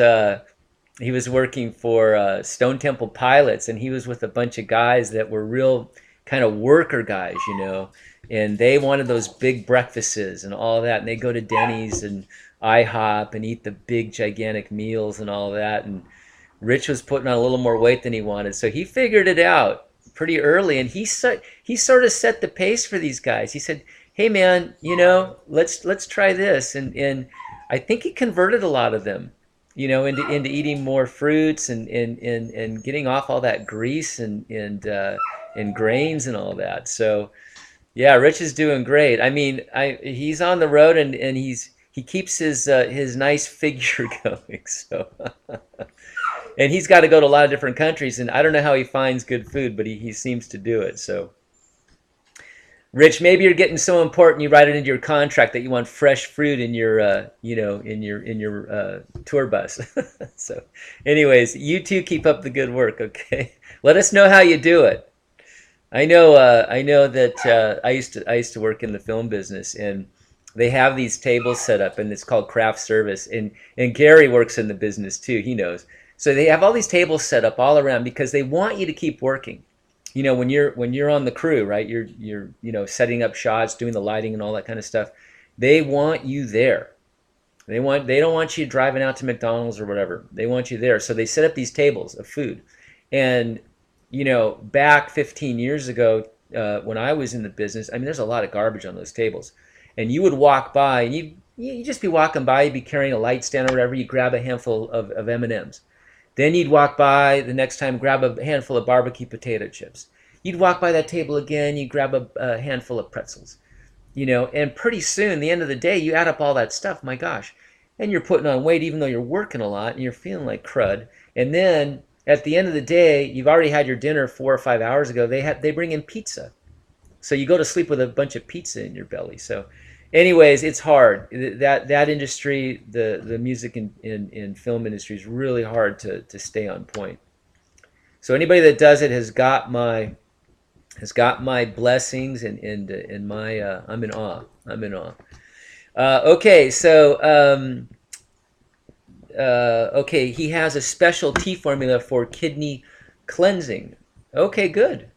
working for Stone Temple Pilots, and he was with a bunch of guys that were real kind of worker guys, you know, and they wanted those big breakfasts and all that, and they go to Denny's and IHOP and eat the big gigantic meals and all that. And Rich was putting on a little more weight than he wanted, so he figured it out pretty early, and he sort of set the pace for these guys. He said, "Hey man, you know, let's try this," and I think he converted a lot of them, you know, into eating more fruits and getting off all that grease and grains and all that. So yeah, Rich is doing great. I mean, he's on the road, and he keeps his nice figure going. So and he's got to go to a lot of different countries, and I don't know how he finds good food, but he seems to do it. So Rich, maybe you're getting so important you write it into your contract that you want fresh fruit in your you know, in your tour bus. So anyways, you two keep up the good work, okay? Let us know how you do it. I know that I used to work in the film business, and they have these tables set up, and it's called craft service, and Gary works in the business too, he knows. So they have all these tables set up all around because they want you to keep working. You know, when you're on the crew, right? You're you know, setting up shots, doing the lighting and all that kind of stuff. They want you there. They don't want you driving out to McDonald's or whatever. They want you there. So they set up these tables of food. And you know, back 15 years ago, when I was in the business, I mean, there's a lot of garbage on those tables. And you would walk by, and you'd just be walking by, you'd be carrying a light stand or whatever, you grab a handful of M&Ms. Then you'd walk by the next time, grab a handful of barbecue potato chips. You'd walk by that table again, you grab a handful of pretzels. You know, and pretty soon, the end of the day, you add up all that stuff, my gosh. And you're putting on weight even though you're working a lot and you're feeling like crud. And then at the end of the day, you've already had your dinner 4 or 5 hours ago. They bring in pizza. So you go to sleep with a bunch of pizza in your belly. So anyways, it's hard. That industry, the music and film industry, is really hard to stay on point. So anybody that does it has got my blessings and my I'm in awe. I'm in awe. Okay, so okay, he has a special tea formula for kidney cleansing. Okay, good.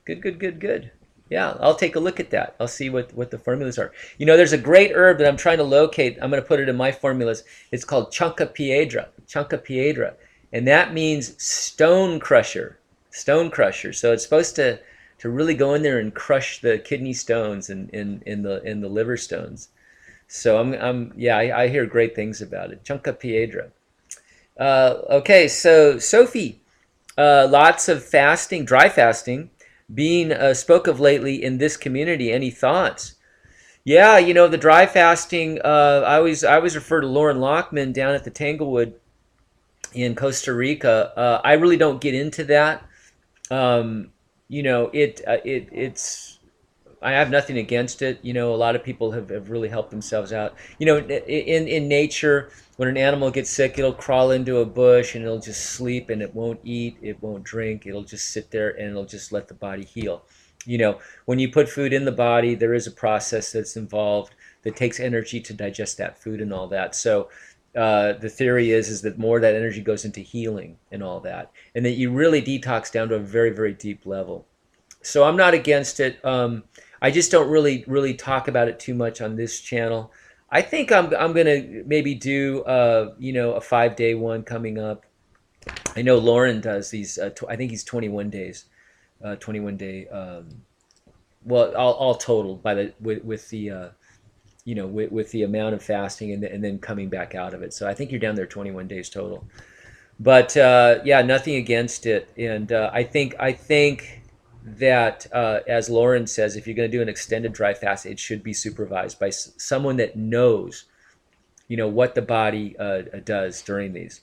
Yeah, I'll take a look at that. I'll see what the formulas are. You know, there's a great herb that I'm trying to locate. I'm going to put it in my formulas. It's called Chunca Piedra. And that means stone crusher. Stone crusher. So it's supposed to really go in there and crush the kidney stones and in the liver stones. So I hear great things about it. Chunca Piedra. Okay, so Sophie, lots of fasting, dry fasting, being spoke of lately in this community. Any thoughts? Yeah, you know, the dry fasting, I always refer to Lauren Lockman down at the Tanglewood in Costa Rica. I really don't get into that. You know, it's I have nothing against it. You know, a lot of people have really helped themselves out. You know, in nature, when an animal gets sick, it'll crawl into a bush and it'll just sleep, and it won't eat, it won't drink, it'll just sit there and it'll just let the body heal. You know, when you put food in the body, there is a process that's involved that takes energy to digest that food and all that. So the theory is that more of that energy goes into healing and all that, and that you really detox down to a very, very deep level. So I'm not against it. I just don't really talk about it too much on this channel. I think I'm gonna maybe do you know, a 5-day one coming up. I know Lauren does these. I think he's 21 days, 21 day. Well, all totaled by the with the you know, with the amount of fasting and then coming back out of it. So I think you're down there 21 days total. But yeah, nothing against it. And I think that as Lauren says, if you're going to do an extended dry fast, it should be supervised by someone that knows, what the body does during these,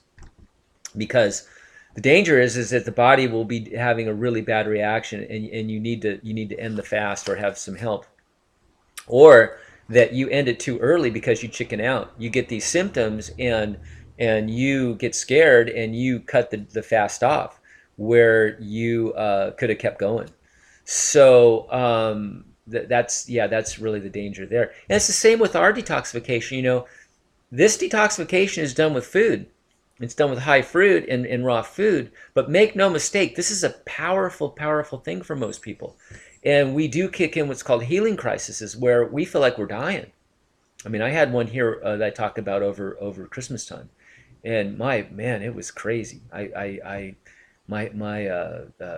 because the danger is that the body will be having a really bad reaction, and you need to end the fast or have some help, or that you end it too early because you chicken out. You get these symptoms, and you get scared, and you cut the fast off where you could have kept going. So that's really the danger there. And it's the same with our detoxification. This detoxification is done with food. It's done with high fruit and raw food. But make no mistake, this is a powerful, powerful thing for most people. And we do kick in what's called healing crises, where we feel like we're dying. I mean, I had one here that I talked about over Christmas time, and my man, it was crazy. My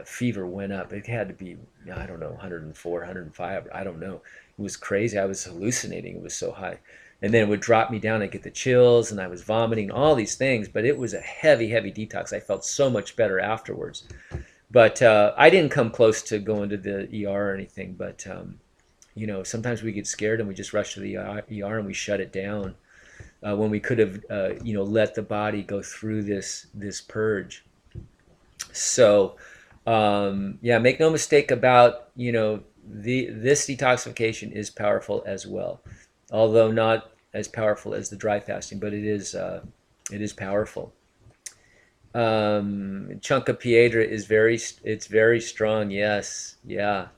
fever went up. It had to be, I don't know, 104, 105. I don't know. It was crazy. I was hallucinating. It was so high. And then it would drop me down. I'd get the chills, and I was vomiting, all these things. But it was a heavy, heavy detox. I felt so much better afterwards. But I didn't come close to going to the ER or anything. But, sometimes we get scared and we just rush to the ER and we shut it down when we could have, let the body go through this purge. So, yeah, make no mistake about, this detoxification is powerful as well, although not as powerful as the dry fasting, but it is powerful. Chunka Piedra is it's very strong. Yes. Yeah.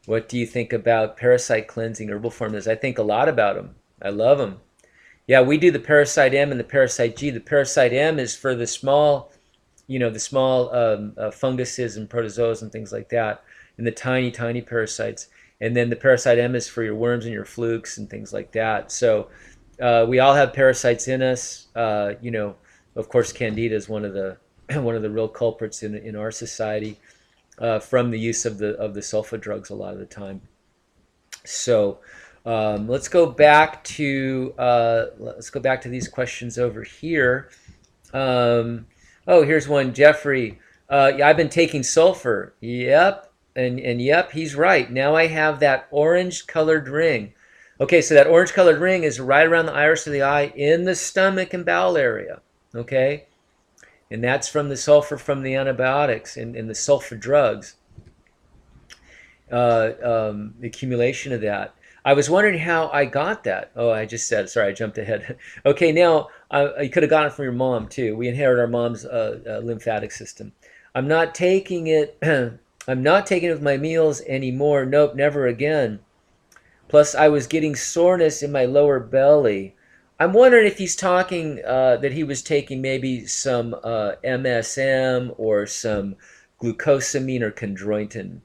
What do you think about parasite cleansing herbal formulas? I think a lot about them. I love them. Yeah, we do the Parasite M and the Parasite G. The Parasite M is for the small, funguses and protozoas and things like that, and the tiny, tiny parasites. And then the Parasite M is for your worms and your flukes and things like that. So we all have parasites in us. Of course, Candida is one of the one of the real culprits in our society from the use of the sulfa drugs a lot of the time. So let's go back to these questions over here. Here's one, Jeffrey. Yeah, I've been taking sulfur. Yep, and yep, he's right. Now I have that orange-colored ring. Okay, so that orange-colored ring is right around the iris of the eye, in the stomach and bowel area. Okay, and that's from the sulfur from the antibiotics and the sulfur drugs. The accumulation of that. I was wondering how I got that. Oh, I just said, sorry, I jumped ahead. Okay, now you could have gotten it from your mom too. We inherit our mom's lymphatic system. I'm not taking it. I'm not taking it with my meals anymore. Nope, never again. Plus, I was getting soreness in my lower belly. I'm wondering if he's talking that he was taking maybe some MSM or some glucosamine or chondroitin.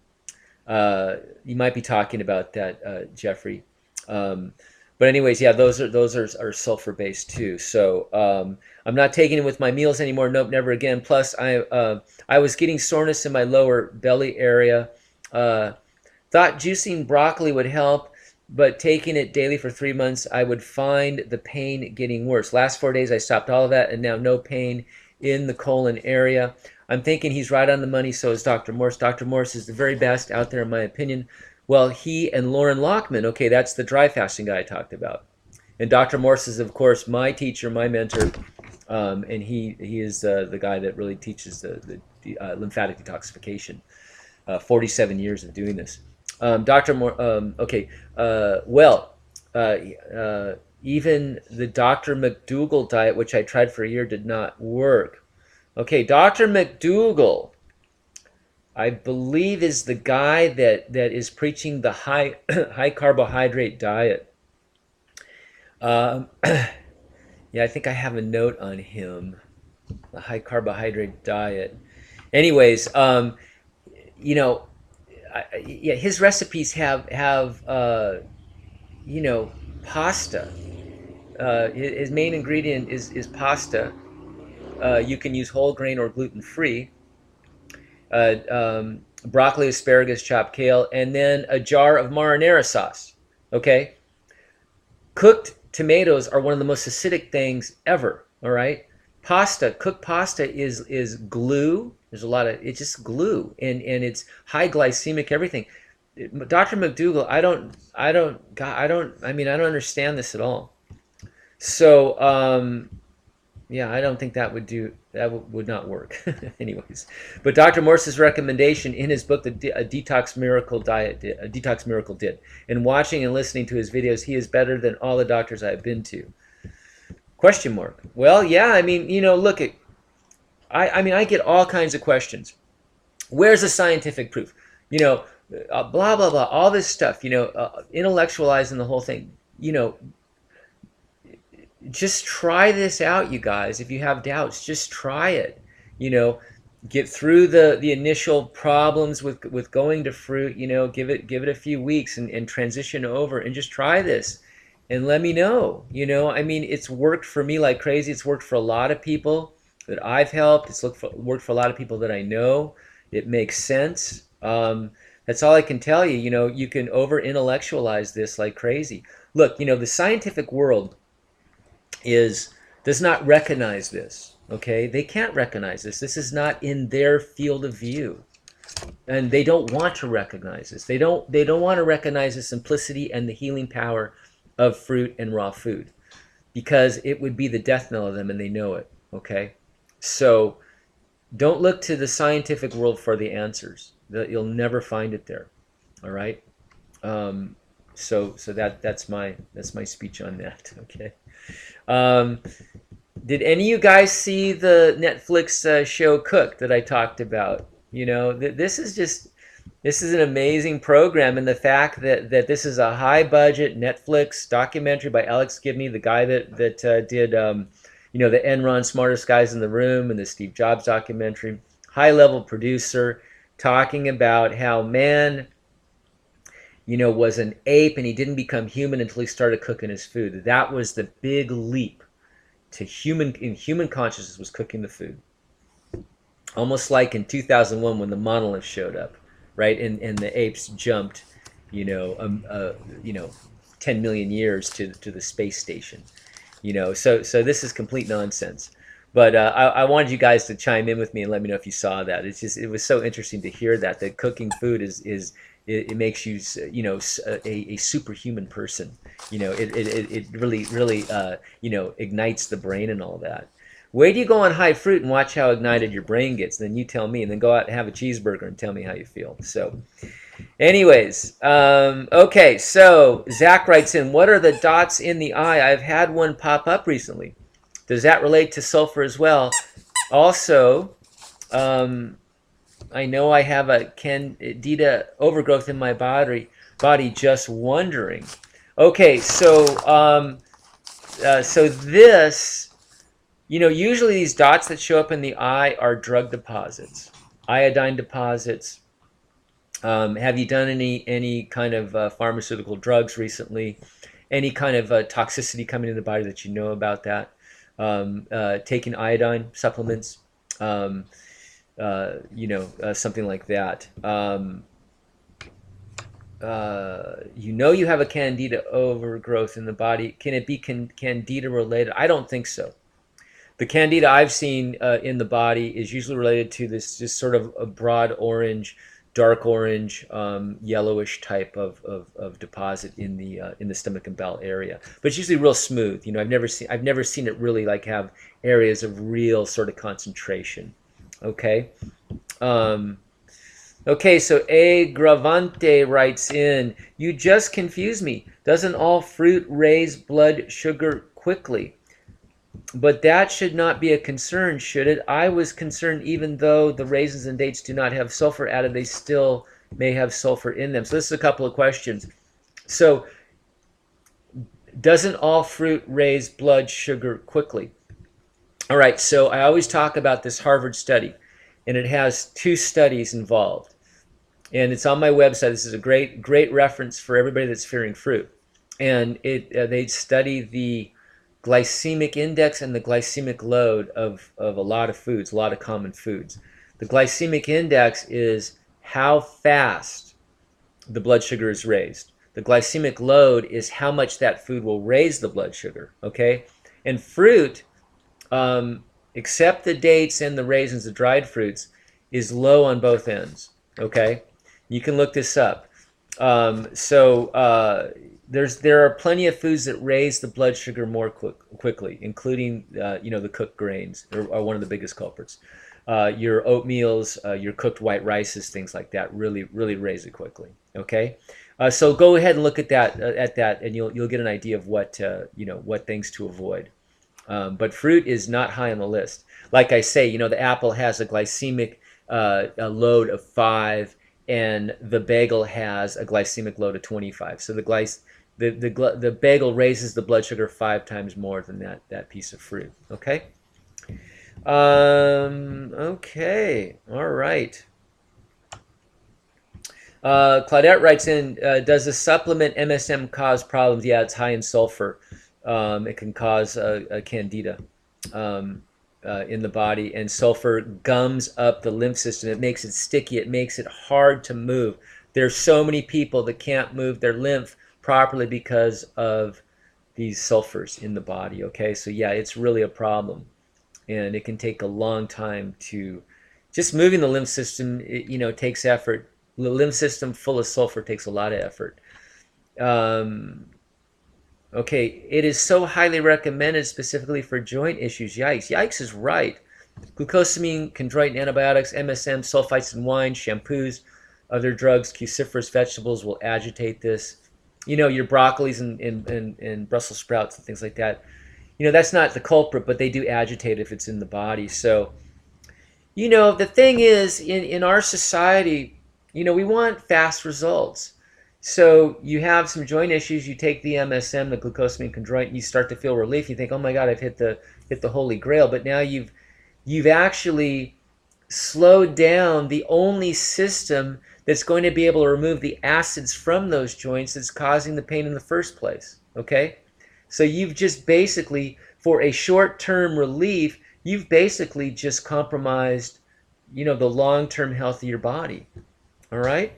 You might be talking about that, Jeffrey. But anyways, yeah, those are sulfur based too. So I'm not taking it with my meals anymore. Nope, never again. Plus, I was getting soreness in my lower belly area. Thought juicing broccoli would help, but taking it daily for 3 months, I would find the pain getting worse. Last 4 days, I stopped all of that, and now no pain in the colon area. I'm thinking he's right on the money, so is Dr. Morse. Dr. Morse is the very best out there, in my opinion. Well, he and Lauren Lockman, okay, that's the dry fasting guy I talked about. And Dr. Morse is, of course, my teacher, my mentor, and he is the guy that really teaches the lymphatic detoxification. 47 years of doing this. Dr. Morse, even the Dr. McDougall diet, which I tried for a year, did not work. Okay, Dr. McDougall, I believe, is the guy that is preaching the high carbohydrate diet. Yeah, I think I have a note on him, the high carbohydrate diet. Anyways, yeah, his recipes have pasta. His main ingredient is pasta. You can use whole grain or gluten-free. Broccoli, asparagus, chopped kale, and then a jar of marinara sauce. Okay? Cooked tomatoes are one of the most acidic things ever. All right? Pasta, cooked pasta is glue. There's a lot of it's just glue, and it's high glycemic everything. Dr. McDougall, I don't understand this at all. So, yeah, I don't think that would do that would not work. Anyways, but Dr. Morse's recommendation in his book, A Detox Miracle Diet, A Detox Miracle did. And watching and listening to his videos, he is better than all the doctors I have been to. Question mark. Well, yeah, I mean, look at, I mean, I get all kinds of questions. Where's the scientific proof? Blah, blah, blah, all this stuff, intellectualizing the whole thing. Just try this out, you guys. If you have doubts, just try it. Get through the initial problems with going to fruit. Give it a few weeks and transition over and just try this and let me know. I mean, it's worked for me like crazy. It's worked for a lot of people that I've helped. It's worked for a lot of people that I know. It makes sense. That's all I can tell you. You can over intellectualize this like crazy. Look, the scientific world does not recognize this. Okay, they can't recognize this. This is not in their field of view, and they don't want to recognize this. They don't want to recognize the simplicity and the healing power of fruit and raw food, because it would be the death knell of them, and they know it. Okay, so don't look to the scientific world for the answers. You'll never find it there. All right. So that's my speech on that. Okay. Did any of you guys see the Netflix show Cook that I talked about? This is an amazing program, and the fact that this is a high budget Netflix documentary by Alex Gibney, the guy that did the Enron Smartest Guys in the Room and the Steve Jobs documentary, high level producer, talking about how man was an ape and he didn't become human until he started cooking his food. That was the big leap to human consciousness, was cooking the food. Almost like in 2001 when the monolith showed up, right? And the apes jumped, 10 million years to the space station. So this is complete nonsense. But I wanted you guys to chime in with me and let me know if you saw that. It was so interesting to hear that cooking food it makes you a superhuman person. It really ignites the brain and all that. Wait till you go on high fruit and watch how ignited your brain gets. Then you tell me, and then go out and have a cheeseburger and tell me how you feel. So anyways, okay, so Zach writes in, what are the dots in the eye? I've had one pop up recently. Does that relate to sulfur as well? Also, I know I have a candida overgrowth in my body. Just wondering. Okay, so this, usually these dots that show up in the eye are drug deposits, iodine deposits. Have you done any kind of pharmaceutical drugs recently? Any kind of toxicity coming in the body that you know about that? Taking iodine supplements. Something like that. You have a candida overgrowth in the body. Can it be candida related? I don't think so. The candida I've seen in the body is usually related to this just sort of a broad orange, dark orange, yellowish type of deposit in the stomach and bowel area. But it's usually real smooth. I've never seen it really like have areas of real sort of concentration. Okay. Okay, so A. Gravante writes in, you just confused me. Doesn't all fruit raise blood sugar quickly? But that should not be a concern, should it? I was concerned even though the raisins and dates do not have sulfur added, they still may have sulfur in them. So this is a couple of questions. So doesn't all fruit raise blood sugar quickly? All right, so I always talk about this Harvard study, and it has 2 studies involved. And it's on my website. This is a great reference for everybody that's fearing fruit. And they study the glycemic index and the glycemic load of a lot of foods, a lot of common foods. The glycemic index is how fast the blood sugar is raised. The glycemic load is how much that food will raise the blood sugar, okay? And fruit except the dates and the raisins, the dried fruits, is low on both ends. Okay, you can look this up. There are plenty of foods that raise the blood sugar more quickly, including the cooked grains are one of the biggest culprits. Your oatmeals, your cooked white rices, things like that, really raise it quickly. Okay, so go ahead and look at that, and you'll get an idea of what things to avoid. But fruit is not high on the list. Like I say, the apple has a glycemic a load of 5, and the bagel has a glycemic load of 25. So the bagel raises the blood sugar 5 times more than that piece of fruit. Okay. Okay. All right. Claudette writes in, does the supplement MSM cause problems? Yeah, it's high in sulfur. It can cause a candida in the body, and sulfur gums up the lymph system. It makes it sticky. It makes it hard to move. There's so many people that can't move their lymph properly because of these sulfurs in the body. Okay, so yeah, it's really a problem, and it can take a long time to just moving the lymph system. Takes effort. The lymph system full of sulfur takes a lot of effort. Okay, it is so highly recommended specifically for joint issues. Yikes. Yikes is right. Glucosamine, chondroitin antibiotics, MSM, sulfites in wine, shampoos, other drugs, cruciferous vegetables will agitate this. Your broccolis and Brussels sprouts and things like that. That's not the culprit, but they do agitate if it's in the body. So, the thing is, in our society, we want fast results. So you have some joint issues, you take the MSM, the glucosamine chondroitin, you start to feel relief. You think, oh my God, I've hit the holy grail. But now you've actually slowed down the only system that's going to be able to remove the acids from those joints that's causing the pain in the first place. Okay? So you've just basically, for a short-term relief, you've basically just compromised, the long-term health of your body. All right?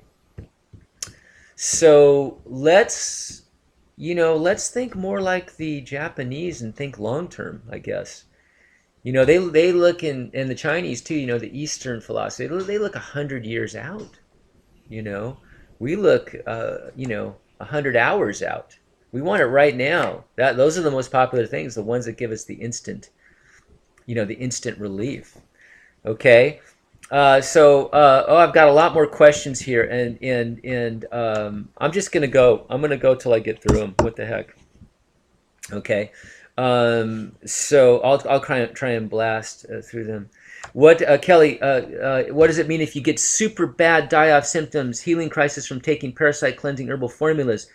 So let's think more like the Japanese and think long-term, I guess. They look in the Chinese too, the Eastern philosophy, they look 100 years out. We look 100 hours out. We want it right now. Those are the most popular things, the ones that give us the instant relief. Okay. I've got a lot more questions here, and I'm just gonna go. I'm gonna go till I get through them. What the heck? Okay. So I'll try and blast through them. What Kelly? What does it mean if you get super bad die-off symptoms, healing crisis from taking parasite cleansing herbal formulas?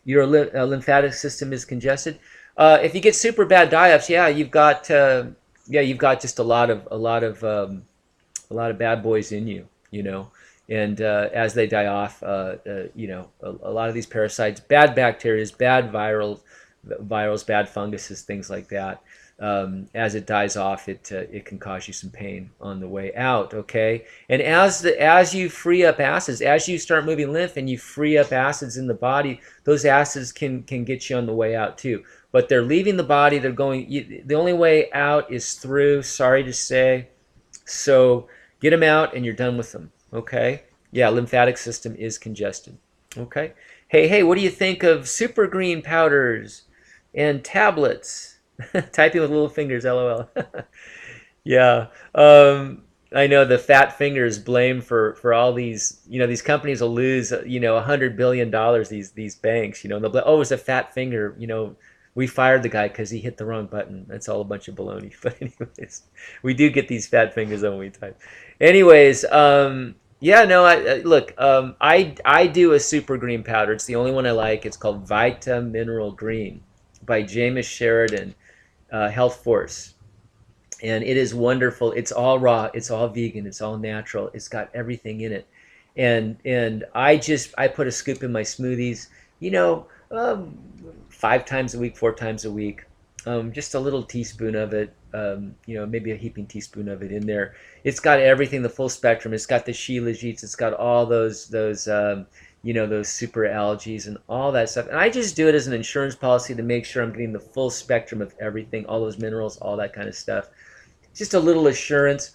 Your lymphatic system is congested. If you get super bad die-offs, you've got just a lot of bad boys in you, and as they die off, a lot of these parasites, bad bacteria, bad virals, bad funguses, things like that. As it dies off, it can cause you some pain on the way out. Okay, and as you free up acids, as you start moving lymph and you free up acids in the body, those acids can get you on the way out too. But they're leaving the body. They're going. The only way out is through. Sorry to say. So get them out and you're done with them. Okay? Yeah, lymphatic system is congested. Okay? Hey, what do you think of super green powders and tablets? Typing with little fingers, lol. Yeah. I know the fat fingers blame for all these, these companies will lose, $100 billion, these banks, and they'll be, oh, it's a fat finger, we fired the guy because he hit the wrong button. That's all a bunch of baloney. But anyways, we do get these fat fingers when we type. Anyways, I do a super green powder. It's the only one I like. It's called Vita Mineral Green by Jameis Sheridan, Health Force. And it is wonderful. It's all raw. It's all vegan. It's all natural. It's got everything in it. And I put a scoop in my smoothies, 5 times a week, 4 times a week. Just a little teaspoon of it, maybe a heaping teaspoon of it in there. It's got everything, the full spectrum. It's got the Shilajits. It's got all those super algaes and all that stuff. And I just do it as an insurance policy to make sure I'm getting the full spectrum of everything, all those minerals, all that kind of stuff. just a little assurance.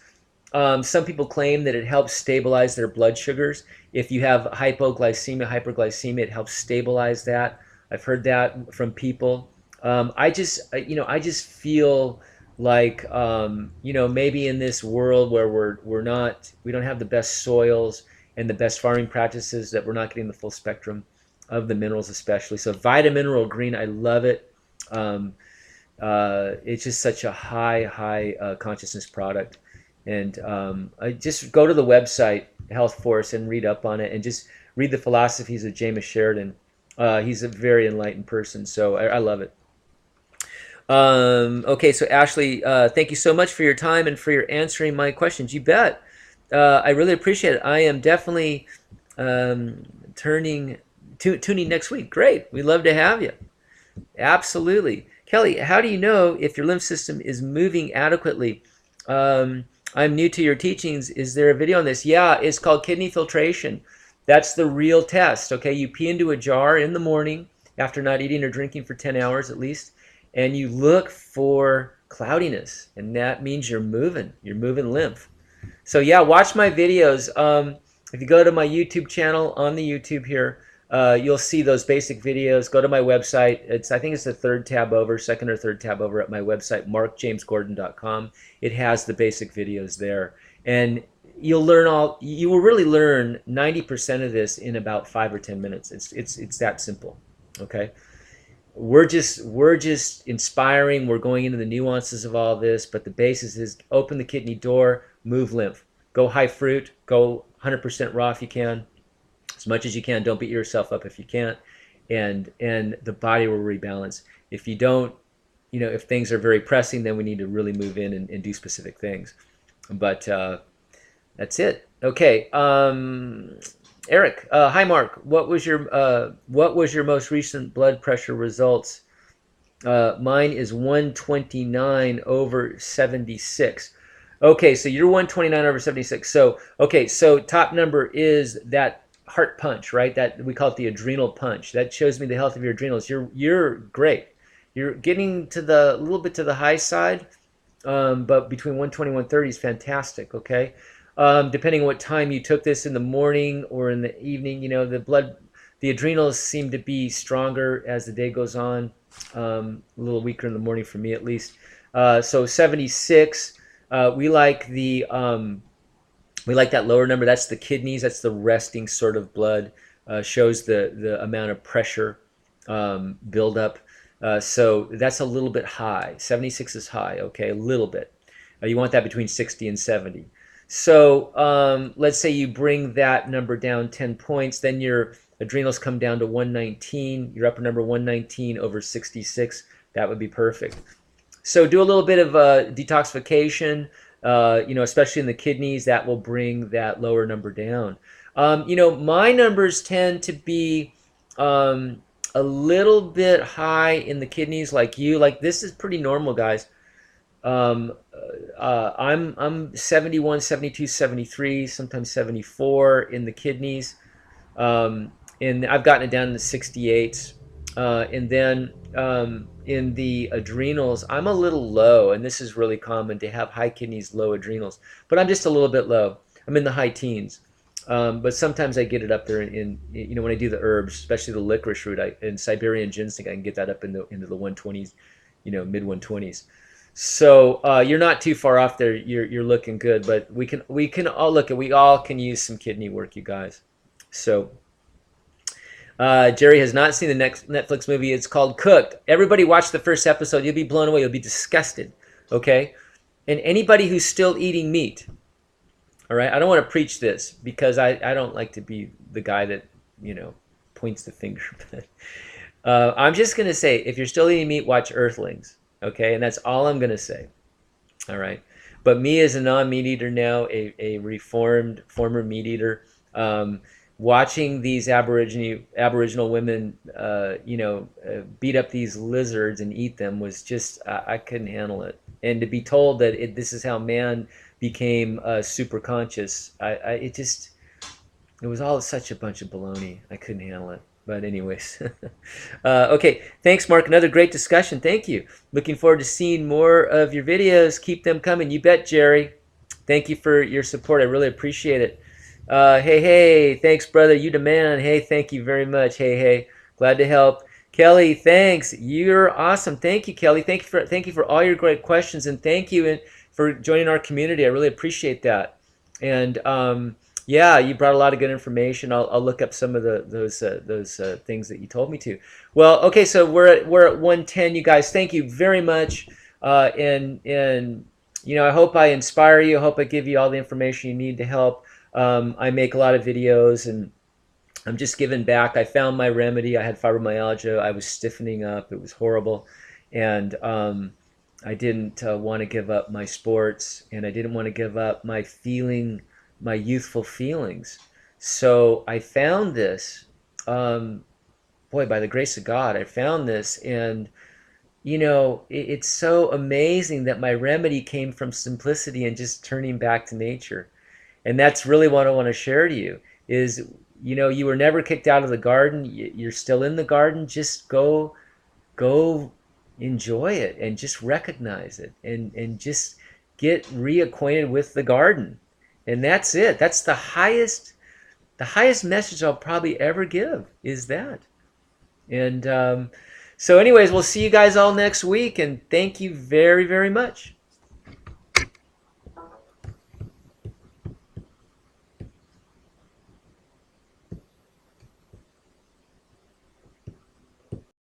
Some people claim that it helps stabilize their blood sugars. If you have hypoglycemia, hyperglycemia, it helps stabilize that. I've heard that from people. I just feel like, maybe in this world where we don't have the best soils and the best farming practices, that we're not getting the full spectrum of the minerals, especially. So Vitamineral Green, I love it. It's just such a high consciousness product. And I just go to the website Health Force and read up on it, and just read the philosophies of James Sheridan. He's a very enlightened person, so I love it. Okay, so Ashley, thank you so much for your time and for your answering my questions. You bet. I really appreciate it. I am definitely tuning next week. Great. We'd love to have you. Absolutely. Kelly, how do you know if your lymph system is moving adequately? I'm new to your teachings. Is there a video on this? Yeah, it's called kidney filtration. That's the real test. Okay, you pee into a jar in the morning after not eating or drinking for 10 hours at least, and you look for cloudiness, and that means you're moving lymph. So yeah, watch my videos. If you go to my YouTube channel on the YouTube here, you'll see those basic videos. Go to my website. I think it's the second or third tab over at my website, markjamesgordon.com. It has the basic videos there, and you will really learn 90% of this in about 5 or 10 minutes. It's that simple. Okay. We're just inspiring. We're going into the nuances of all this, but the basis is open the kidney door, move lymph, go high fruit, go 100% raw if you can, as much as you can. Don't beat yourself up if you can't, and the body will rebalance. If you don't, if things are very pressing, then we need to really move in and do specific things. But that's it. Okay. Eric, hi Mark. What was your most recent blood pressure results? Mine is 129 over 76. Okay, so you're 129 over 76. So top number is that heart punch, right? That we call it the adrenal punch. That shows me the health of your adrenals. You're great. You're getting to a little bit to the high side, but between 120 and 130 is fantastic. Okay. Depending on what time you took this, in the morning or in the evening, the adrenals seem to be stronger as the day goes on. A little weaker in the morning for me, at least. So 76. We like that lower number. That's the kidneys. That's the resting sort of blood. Shows the amount of pressure buildup. So that's a little bit high. 76 is high. Okay, a little bit. You want that between 60 and 70. So let's say you bring that number down 10 points, then your adrenals come down to 119, your upper number 119 over 66. That would be perfect. So do a little bit of detoxification, especially in the kidneys. That will bring that lower number down. My numbers tend to be a little bit high in the kidneys, like you. Like, this is pretty normal, guys. I'm 71, 72, 73, sometimes 74 in the kidneys. And I've gotten it down to 68. And then in the adrenals, I'm a little low, and this is really common to have high kidneys, low adrenals. But I'm just a little bit low. I'm in the high teens. But sometimes I get it up there when I do the herbs, especially the licorice root and Siberian ginseng, I can get that up into the 120s, mid 120s. So you're not too far off there. You're looking good, but we all can use some kidney work, you guys. So Jerry has not seen the next Netflix movie. It's called Cooked. Everybody watch the first episode. You'll be blown away. You'll be disgusted. Okay? And anybody who's still eating meat, all right? I don't want to preach this because I don't like to be the guy that, points the finger. I'm just going to say, if you're still eating meat, watch Earthlings. Okay, and that's all I'm going to say. All right. But me as a non-meat eater now, a reformed former meat eater, watching these Aboriginal women, beat up these lizards and eat them was just, I couldn't handle it. And to be told that this is how man became super conscious, it was all such a bunch of baloney. I couldn't handle it. But anyways, okay. Thanks, Mark. Another great discussion. Thank you. Looking forward to seeing more of your videos. Keep them coming. You bet, Jerry. Thank you for your support. I really appreciate it. Hey, thanks, brother. You the man. Hey, thank you very much. Hey, glad to help. Kelly, thanks. You're awesome. Thank you, Kelly. Thank you for all your great questions, and thank you for joining our community. I really appreciate that. And yeah, you brought a lot of good information. I'll look up some of those things that you told me to. Well, okay, so we're at 110, you guys. Thank you very much. And I hope I inspire you. I hope I give you all the information you need to help. I make a lot of videos, and I'm just giving back. I found my remedy. I had fibromyalgia. I was stiffening up. It was horrible, and I didn't want to give up my sports, and I didn't want to give up my youthful feelings. So I found this. Boy, by the grace of God, I found this, and it's so amazing that my remedy came from simplicity and just turning back to nature. And that's really what I want to share to you is, you were never kicked out of the garden. You're still in the garden. Just go enjoy it and just recognize it and just get reacquainted with the garden. And that's it. That's the highest message I'll probably ever give is that. And so anyways, we'll see you guys all next week, and thank you very, very much.